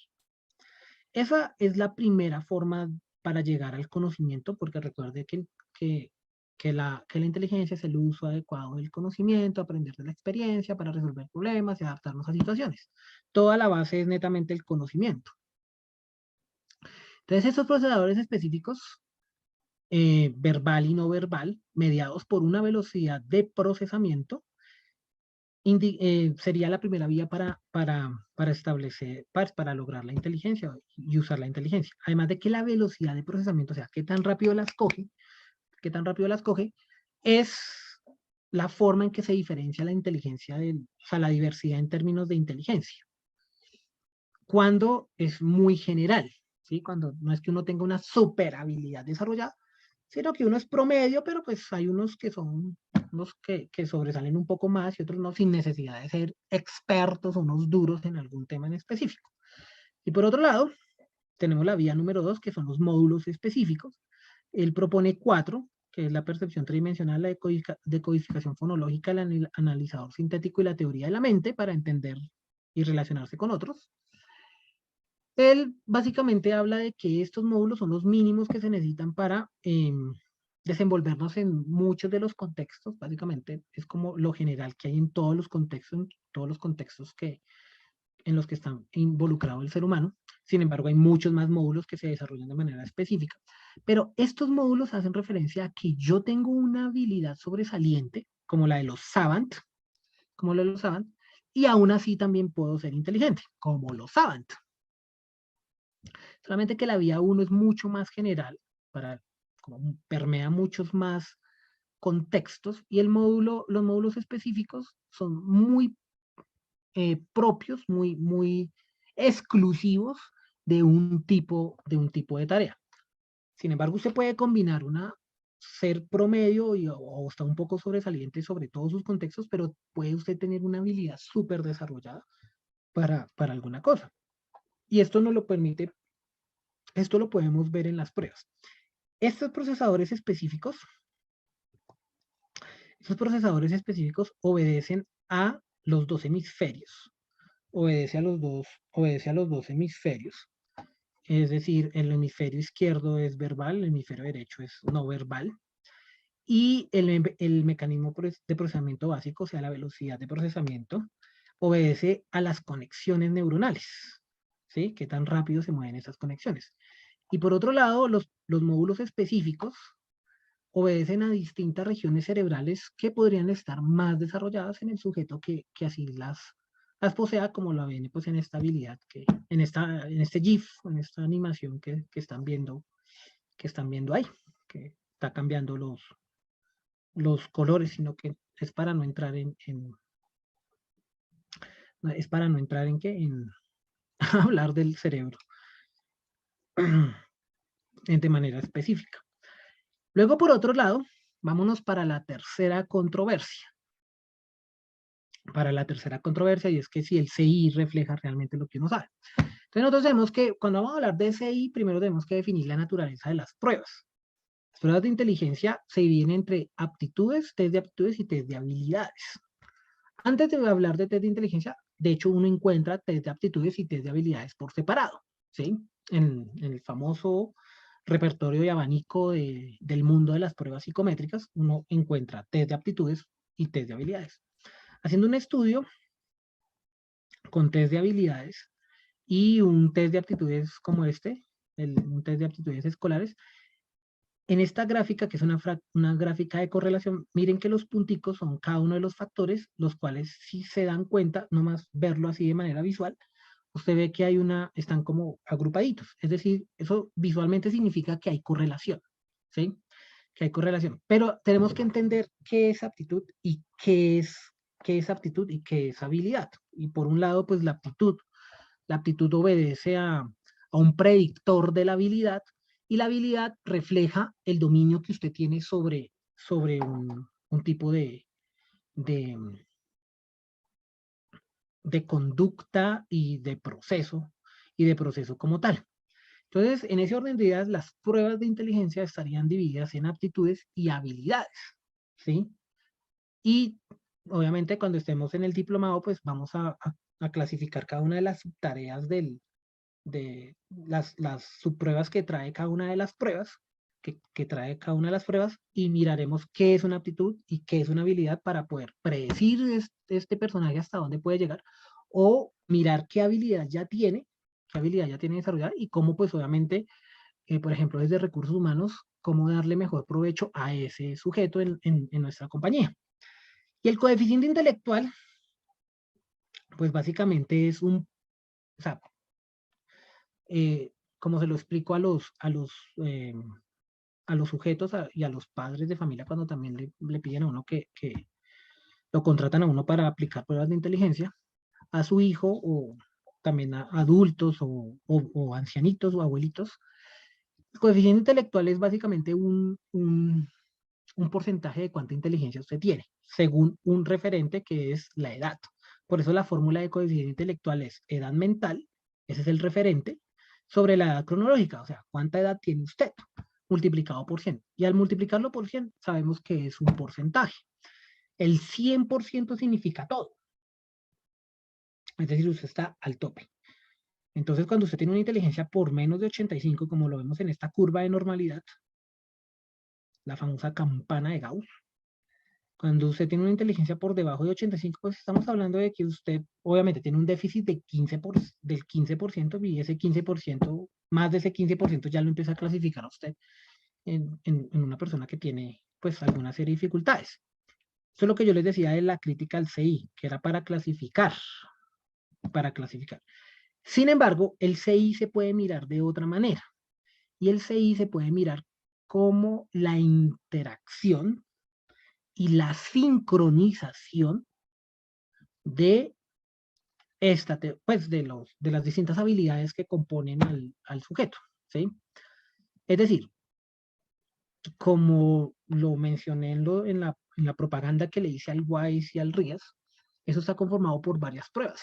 Esa es la primera forma para llegar al conocimiento, porque recuerde que la inteligencia es el uso adecuado del conocimiento, aprender de la experiencia para resolver problemas y adaptarnos a situaciones. Toda la base es netamente el conocimiento. Entonces, estos procesadores específicos, verbal y no verbal, mediados por una velocidad de procesamiento, sería la primera vía para establecer, para lograr la inteligencia y usar la inteligencia. Además de que la velocidad de procesamiento, o sea, qué tan rápido las coge, es la forma en que se diferencia la inteligencia, o sea, la diversidad en términos de inteligencia. Cuando es muy general, ¿sí? Cuando no es que uno tenga una super habilidad desarrollada, sino que uno es promedio, pero pues hay unos que son unos que sobresalen un poco más y otros no, sin necesidad de ser expertos o unos duros en algún tema en específico. Y por otro lado, tenemos la vía número 2, que son los módulos específicos. Él propone 4, que es la percepción tridimensional, la decodificación fonológica, el analizador sintético y la teoría de la mente para entender y relacionarse con otros. Él básicamente habla de que estos módulos son los mínimos que se necesitan para desenvolvernos en muchos de los contextos. Básicamente es como lo general que hay en todos los contextos en los que está involucrado el ser humano. Sin embargo, hay muchos más módulos que se desarrollan de manera específica. Pero estos módulos hacen referencia a que yo tengo una habilidad sobresaliente, como la de los Savant, y aún así también puedo ser inteligente, como los Savant. Solamente que la vía 1 es mucho más general, como permea muchos más contextos, y los módulos específicos son muy propios, muy exclusivos de un tipo de tarea. Sin embargo, usted puede combinar ser promedio o hasta un poco sobresaliente sobre todos sus contextos, pero puede usted tener una habilidad súper desarrollada para alguna cosa. Y esto nos lo permite, esto lo podemos ver en las pruebas. Estos procesadores específicos obedecen a los dos hemisferios. Obedece a los dos hemisferios. Es decir, el hemisferio izquierdo es verbal, el hemisferio derecho es no verbal. Y el mecanismo de procesamiento básico, o sea, la velocidad de procesamiento, obedece a las conexiones neuronales, ¿sí? Qué tan rápido se mueven esas conexiones. Y por otro lado, los módulos específicos obedecen a distintas regiones cerebrales que podrían estar más desarrolladas en el sujeto que así las posea, como lo ven pues, en esta habilidad, en este GIF, en esta animación que están viendo ahí, que está cambiando los colores, sino que es para no entrar es para no entrar en hablar del cerebro de manera específica. Luego, por otro lado, vámonos para la tercera controversia. Y es que si el CI refleja realmente lo que uno sabe. Entonces nosotros tenemos que, cuando vamos a hablar de CI, primero tenemos que definir la naturaleza de las pruebas. Las pruebas de inteligencia se dividen entre aptitudes, test de aptitudes y test de habilidades. Antes de hablar de test de inteligencia, de hecho uno encuentra test de aptitudes y test de habilidades por separado, ¿sí? En el famoso repertorio y abanico del mundo de las pruebas psicométricas, uno encuentra test de aptitudes y test de habilidades. Haciendo un estudio con test de habilidades y un test de aptitudes como este, un test de aptitudes escolares, en esta gráfica, que es una gráfica de correlación, miren que los punticos son cada uno de los factores, los cuales si se dan cuenta, nomás verlo así de manera visual, usted ve que están como agrupaditos. Es decir, eso visualmente significa que hay correlación, ¿sí? Que hay correlación. Pero tenemos que entender qué es aptitud y qué es aptitud y qué es habilidad. Y por un lado, pues la aptitud obedece a un predictor de la habilidad, y la habilidad refleja el dominio que usted tiene sobre un tipo de, de conducta y de proceso como tal. Entonces, en ese orden de ideas, las pruebas de inteligencia estarían divididas en aptitudes y habilidades, ¿sí? Y obviamente cuando estemos en el diplomado, pues vamos a clasificar cada una de las tareas de las subpruebas que trae cada una de las pruebas, que trae cada una de las pruebas, y miraremos qué es una aptitud y qué es una habilidad para poder predecir este personaje hasta dónde puede llegar, o mirar qué habilidad ya tiene desarrollada y cómo pues obviamente, por ejemplo, desde recursos humanos, cómo darle mejor provecho a ese sujeto en nuestra compañía. Y el coeficiente intelectual, pues básicamente es o sea, como se lo explico a los sujetos y a los padres de familia cuando también le piden a uno que lo contratan a uno para aplicar pruebas de inteligencia, a su hijo o también a adultos o ancianitos o abuelitos. El coeficiente intelectual es básicamente un porcentaje de cuánta inteligencia usted tiene, según un referente que es la edad. Por eso la fórmula de coeficiente intelectual es edad mental, ese es el referente, sobre la edad cronológica, o sea, cuánta edad tiene usted, multiplicado por 100. Y al multiplicarlo por 100, sabemos que es un porcentaje. El 100% significa todo. Es decir, usted está al tope. Entonces, cuando usted tiene una inteligencia por menos de 85, como lo vemos en esta curva de normalidad, la famosa campana de Gauss, cuando usted tiene una inteligencia por debajo de 85, pues estamos hablando de que usted obviamente tiene un déficit de del 15% y ese 15%, más de ese 15% ya lo empieza a clasificar a usted en una persona que tiene pues alguna serie de dificultades. Eso es lo que yo les decía de la crítica al CI, que era para clasificar, para clasificar. Sin embargo, el CI se puede mirar de otra manera y el CI se puede mirar como la interacción y la sincronización de pues de las distintas habilidades que componen al sujeto, ¿sí? Es decir, como lo mencioné en la propaganda que le hice al WISE y al RIAS, eso está conformado por varias pruebas.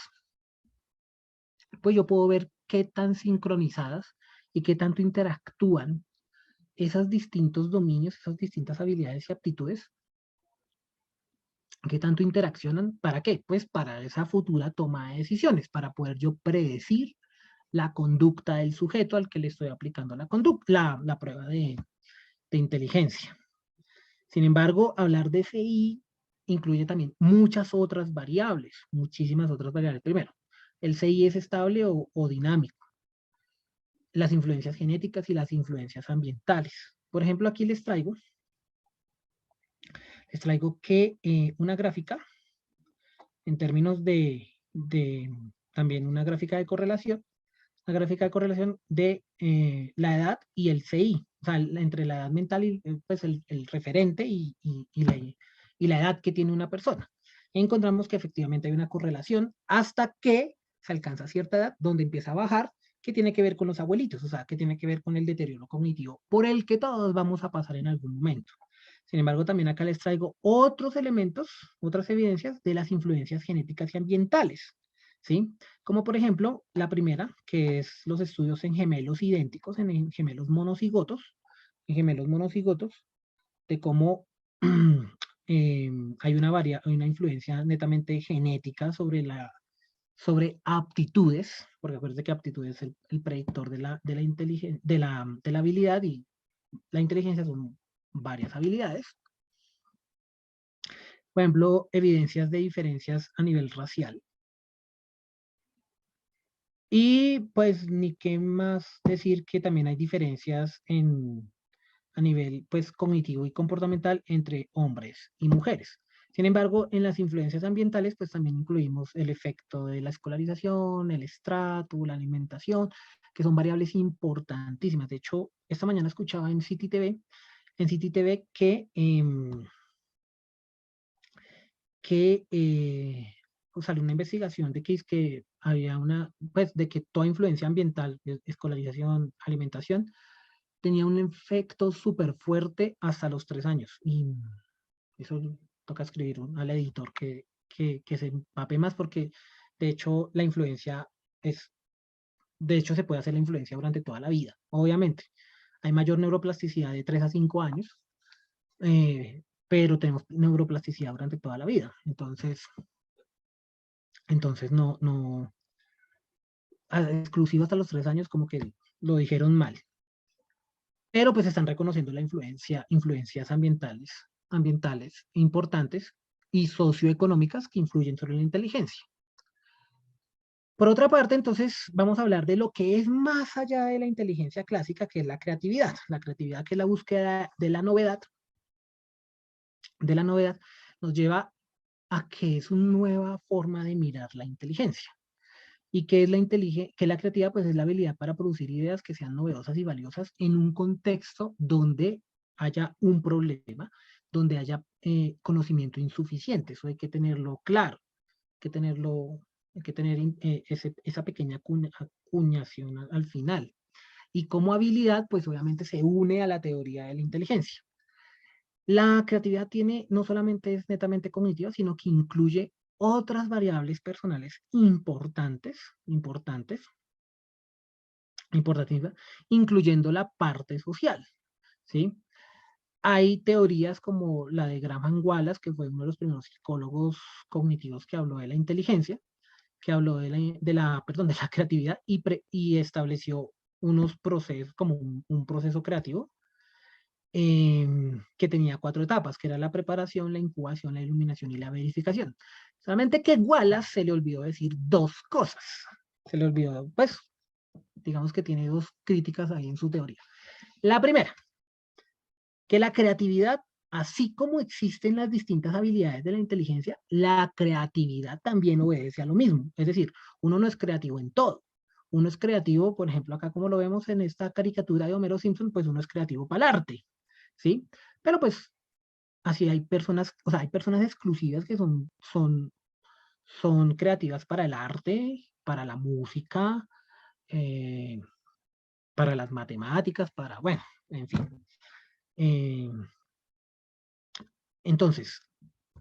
Pues yo puedo ver qué tan sincronizadas y qué tanto interactúan esos distintos dominios, esas distintas habilidades y aptitudes, qué tanto interaccionan, ¿para qué? Pues para esa futura toma de decisiones, para poder yo predecir la conducta del sujeto al que le estoy aplicando la prueba de inteligencia. Sin embargo, hablar de CI incluye también muchas otras variables, muchísimas otras variables. Primero, el CI es estable o dinámico, las influencias genéticas y las influencias ambientales. Por ejemplo, aquí les traigo que una gráfica, en términos de también una gráfica de correlación, de la edad y el CI, o sea, entre la edad mental y pues el referente y la edad que tiene una persona. Encontramos que efectivamente hay una correlación hasta que se alcanza cierta edad donde empieza a bajar, que tiene que ver con los abuelitos, o sea, que tiene que ver con el deterioro cognitivo por el que todos vamos a pasar en algún momento. Sin embargo, también acá les traigo otros elementos, otras evidencias de las influencias genéticas y ambientales, ¿sí? Como por ejemplo, la primera, que es los estudios en gemelos idénticos, en gemelos monocigotos, de cómo hay una influencia netamente genética sobre aptitudes, porque acuérdense que aptitudes es el predictor de la inteligencia, de la habilidad, y la inteligencia son varias habilidades. Por ejemplo, evidencias de diferencias a nivel racial. Y pues ni qué más decir que también hay diferencias a nivel pues cognitivo y comportamental entre hombres y mujeres. Sin embargo, en las influencias ambientales pues también incluimos el efecto de la escolarización, el estrato, la alimentación, que son variables importantísimas. De hecho, esta mañana escuchaba en City TV salió una investigación de que, es que había pues de que toda influencia ambiental, escolarización, alimentación, tenía un efecto súper fuerte hasta los 3 años. Y eso toca escribir al editor que se empape más, porque de hecho la influencia de hecho se puede hacer la influencia durante toda la vida, obviamente. Hay mayor neuroplasticidad de 3 a 5 años, pero tenemos neuroplasticidad durante toda la vida. Entonces no, exclusivo hasta los 3 años, como que lo dijeron mal. Pero pues están reconociendo influencias ambientales importantes y socioeconómicas que influyen sobre la inteligencia. Por otra parte, entonces, vamos a hablar de lo que es más allá de la inteligencia clásica, que es la creatividad. La creatividad, que es la búsqueda de la novedad, nos lleva a que es una nueva forma de mirar la inteligencia. ¿Y qué es que la creatividad? Pues es la habilidad para producir ideas que sean novedosas y valiosas en un contexto donde haya un problema, donde haya conocimiento insuficiente. Eso hay que tenerlo claro, hay que tener esa pequeña acuñación al final. Y como habilidad, pues obviamente se une a la teoría de la inteligencia. La creatividad no solamente es netamente cognitiva, sino que incluye otras variables personales importantísimas, incluyendo la parte social, ¿sí? Hay teorías como la de Graham Wallace, que fue uno de los primeros psicólogos cognitivos que habló de la inteligencia, que habló perdón, de la creatividad y estableció unos procesos, como un proceso creativo, que tenía 4 etapas, que era la preparación, la incubación, la iluminación y la verificación. Solamente que Wallace se le olvidó decir 2 cosas. Se le olvidó, pues, digamos que tiene 2 críticas ahí en su teoría. La primera, que la creatividad, así como existen las distintas habilidades de la inteligencia, la creatividad también obedece a lo mismo. Es decir, uno no es creativo en todo. Uno es creativo, por ejemplo, acá como lo vemos en esta caricatura de Homero Simpson, pues uno es creativo para el arte, ¿sí? Pero pues así hay personas, o sea, hay personas exclusivas que son creativas para el arte, para la música, eh, para las matemáticas, bueno, en fin. Eh, entonces,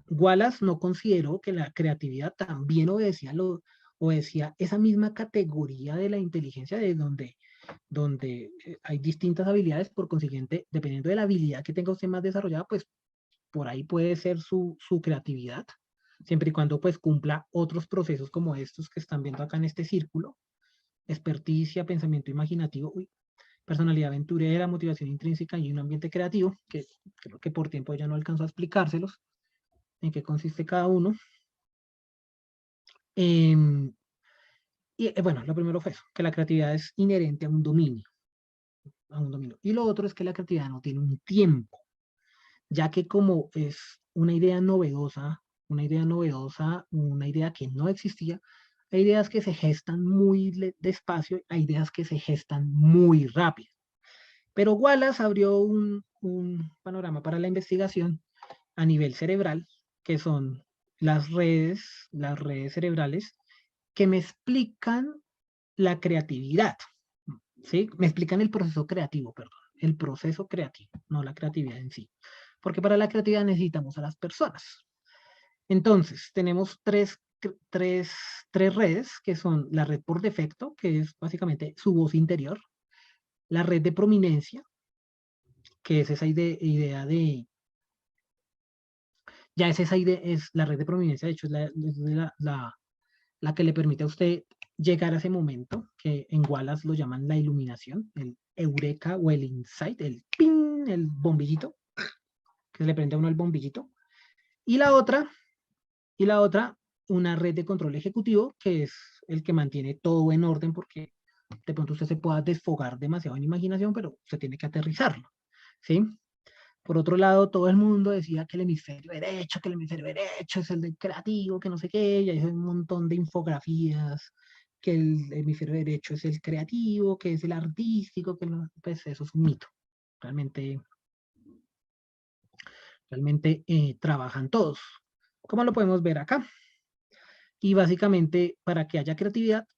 Wallace no consideró que la creatividad también obedecía esa misma categoría de la inteligencia, donde hay distintas habilidades, por consiguiente, dependiendo de la habilidad que tenga usted más desarrollada, pues por ahí puede ser su creatividad, siempre y cuando pues cumpla otros procesos como estos que están viendo acá en este círculo: experticia, pensamiento imaginativo, personalidad aventurera, motivación intrínseca y un ambiente creativo, que creo que por tiempo ya no alcanzo a explicárselos en qué consiste cada uno. Em, bueno, lo primero fue eso, que la creatividad es inherente a un dominio. Y lo otro es que la creatividad no tiene un tiempo, ya que como es una idea que no existía, hay ideas que se gestan muy despacio, hay ideas que se gestan muy rápido. Pero Wallace abrió un panorama para la investigación a nivel cerebral, que son las redes cerebrales que me explican la creatividad, ¿sí? Me explican el proceso creativo, perdón, el proceso creativo, no la creatividad en sí. Porque para la creatividad necesitamos a las personas. Entonces, tenemos tres redes, que son la red por defecto, que es básicamente su voz interior; la red de prominencia, que es esa idea de, ya es esa idea, es la red de prominencia, de hecho, es la que le permite a usted llegar a ese momento, que en Wallace lo llaman la iluminación, el eureka o el insight, el ping, el bombillito, que se le prende a uno el bombillito. Y la otra, una red de control ejecutivo, que es el que mantiene todo en orden, porque de pronto usted se pueda desfogar demasiado en imaginación, pero usted tiene que aterrizarlo, ¿sí? Por otro lado, todo el mundo decía que el hemisferio derecho es el del creativo, que no sé qué, y hay un montón de infografías, que el hemisferio derecho es el creativo, que es el artístico, que no, pues eso es un mito. Realmente trabajan todos, como lo podemos ver acá. Y básicamente, para que haya creatividad,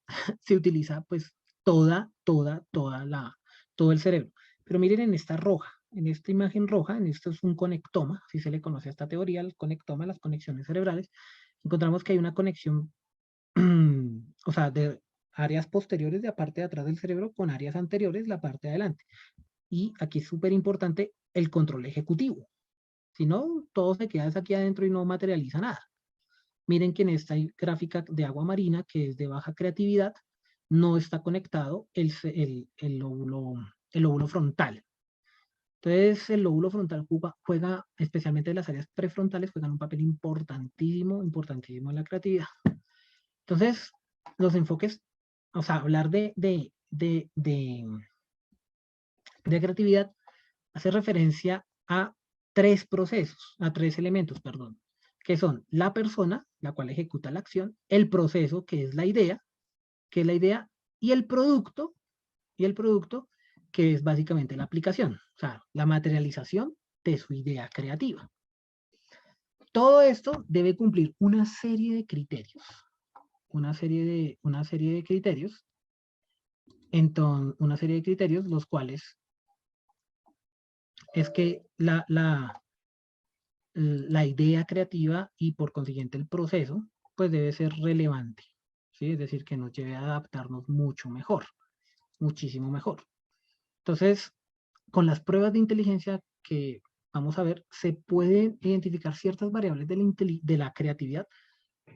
se utiliza pues todo el cerebro. Pero miren en esta roja, en esta imagen roja, en esto es un conectoma, si se le conoce a esta teoría, el conectoma, las conexiones cerebrales. Encontramos que hay una conexión, o sea, de áreas posteriores de la parte de atrás del cerebro con áreas anteriores, la parte de adelante. Y aquí es súper importante el control ejecutivo. Si no, todo se queda aquí adentro y no materializa nada. Miren que en esta gráfica de agua marina, que es de baja creatividad, no está conectado el lóbulo frontal. Entonces, el lóbulo frontal juega, especialmente las áreas prefrontales, juegan un papel importantísimo, importantísimo en la creatividad. Entonces, los enfoques, o sea, hablar de creatividad hace referencia a 3 elementos, perdón, que son la persona, la cual ejecuta la acción; el proceso, que es la idea, y el producto, que es básicamente la aplicación, o sea, la materialización de su idea creativa. todo esto debe cumplir una serie de criterios, entonces, una serie de criterios, los cuales es que la idea creativa y por consiguiente el proceso, pues debe ser relevante, ¿sí? Es decir, que nos lleve a adaptarnos mucho mejor, muchísimo mejor. Entonces, con las pruebas de inteligencia que vamos a ver, se pueden identificar ciertas variables de la creatividad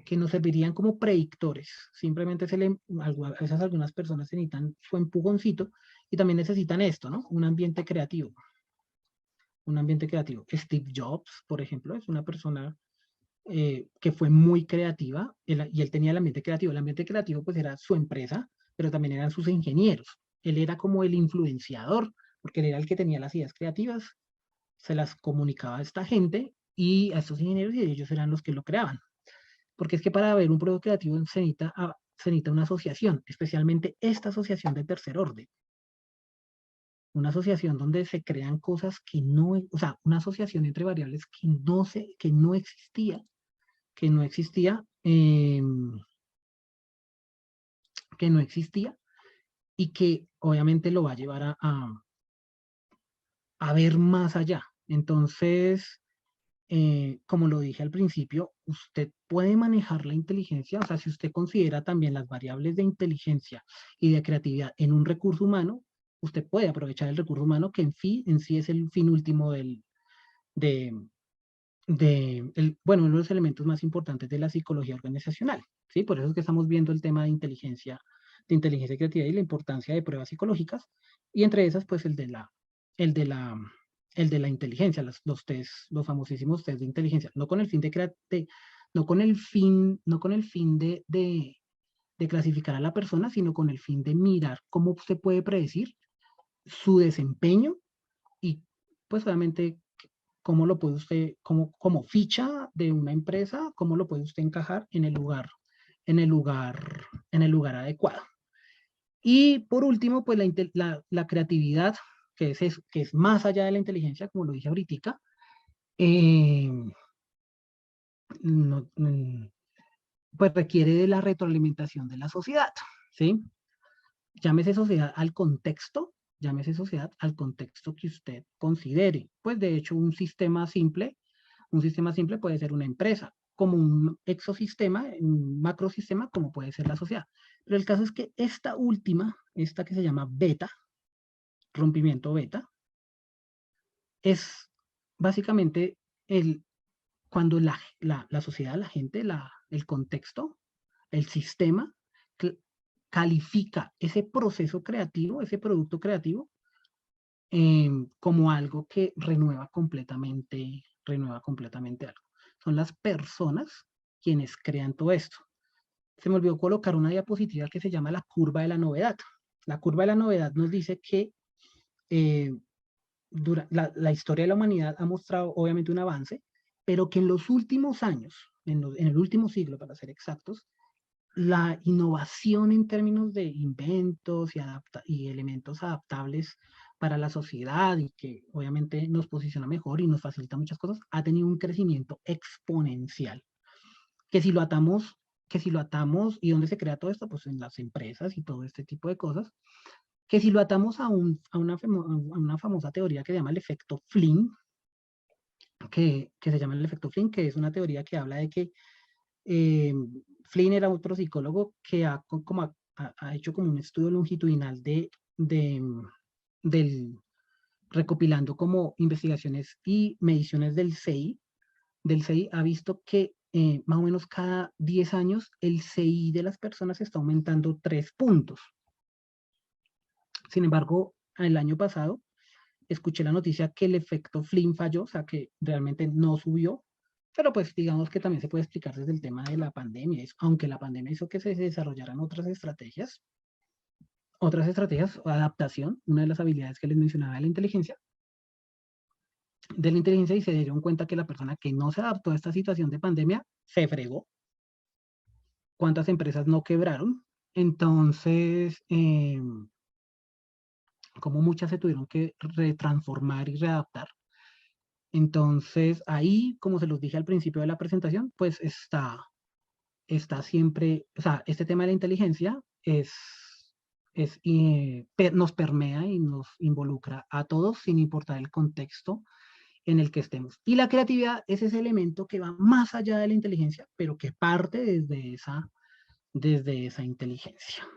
que nos servirían como predictores. Simplemente a veces algunas personas necesitan su empujoncito y también necesitan esto, ¿no? Un ambiente creativo. Un ambiente creativo. Steve Jobs, por ejemplo, es una persona que fue muy creativa y él tenía el ambiente creativo. El ambiente creativo pues era su empresa, pero también eran sus ingenieros. Él era como el influenciador, porque él era el que tenía las ideas creativas, se las comunicaba a esta gente y a estos ingenieros y ellos eran los que lo creaban. Porque es que para ver un producto creativo se necesita una asociación, especialmente esta asociación de tercer orden. Una asociación donde se crean cosas que no, o sea, una asociación entre variables que no existía, que no existía, que no existía y que obviamente lo va a llevar a ver más allá. Entonces, como lo dije al principio, usted puede manejar la inteligencia, o sea, si usted considera también las variables de inteligencia y de creatividad en un recurso humano, usted puede aprovechar el recurso humano que en sí es el fin último de, bueno, uno de los elementos más importantes de la psicología organizacional, ¿sí? Por eso es que estamos viendo el tema de inteligencia y creatividad y la importancia de pruebas psicológicas, y entre esas, pues el de la, el de la inteligencia, los test, los famosísimos test de inteligencia, no con el fin no con el fin de clasificar a la persona, sino con el fin de mirar cómo usted puede predecir su desempeño y, pues, obviamente, cómo lo puede usted, como ficha de una empresa, cómo lo puede usted encajar en el lugar adecuado. Y por último, pues la creatividad, que es más allá de la inteligencia, como lo dije ahorita, eh, no, pues requiere de la retroalimentación de la sociedad, ¿sí? Llámese sociedad al contexto, llámese sociedad al contexto que usted considere. Pues de hecho un sistema simple puede ser una empresa, como un exosistema, un macrosistema, como puede ser la sociedad. Pero el caso es que esta última, esta que se llama beta, rompimiento beta, es básicamente cuando la sociedad, la gente, el contexto, el sistema, califica ese proceso creativo, ese producto creativo, como algo que renueva completamente algo. Son las personas quienes crean todo esto. Se me olvidó colocar una diapositiva que se llama la curva de la novedad. La curva de la novedad nos dice que eh, la historia de la humanidad ha mostrado obviamente un avance, pero que en los últimos años, en el último siglo para ser exactos, la innovación en términos de inventos y elementos adaptables para la sociedad y que obviamente nos posiciona mejor y nos facilita muchas cosas, ha tenido un crecimiento exponencial. Que si lo atamos, ¿y dónde se crea todo esto? Pues en las empresas y todo este tipo de cosas. Que si lo atamos a una famosa teoría que se llama el efecto Flynn, que se llama el efecto Flynn, que es una teoría que habla de que eh, Flynn era otro psicólogo que ha hecho como un estudio longitudinal de, del, recopilando como investigaciones y mediciones del CI ha visto que más o menos cada 10 años el CI de las personas está aumentando 3 puntos. Sin embargo, el año pasado escuché la noticia que el efecto Flynn falló, o sea que realmente no subió, pero pues digamos que también se puede explicar desde el tema de la pandemia, aunque la pandemia hizo que se desarrollaran otras estrategias o adaptación, una de las habilidades que les mencionaba de la inteligencia y se dieron cuenta que la persona que no se adaptó a esta situación de pandemia se fregó. ¿Cuántas empresas no quebraron? Entonces, como muchas se tuvieron que retransformar y readaptar. Entonces, ahí, como se los dije al principio de la presentación, pues está siempre, o sea, este tema de la inteligencia nos permea y nos involucra a todos sin importar el contexto en el que estemos. Y la creatividad es ese elemento que va más allá de la inteligencia, pero que parte desde esa inteligencia.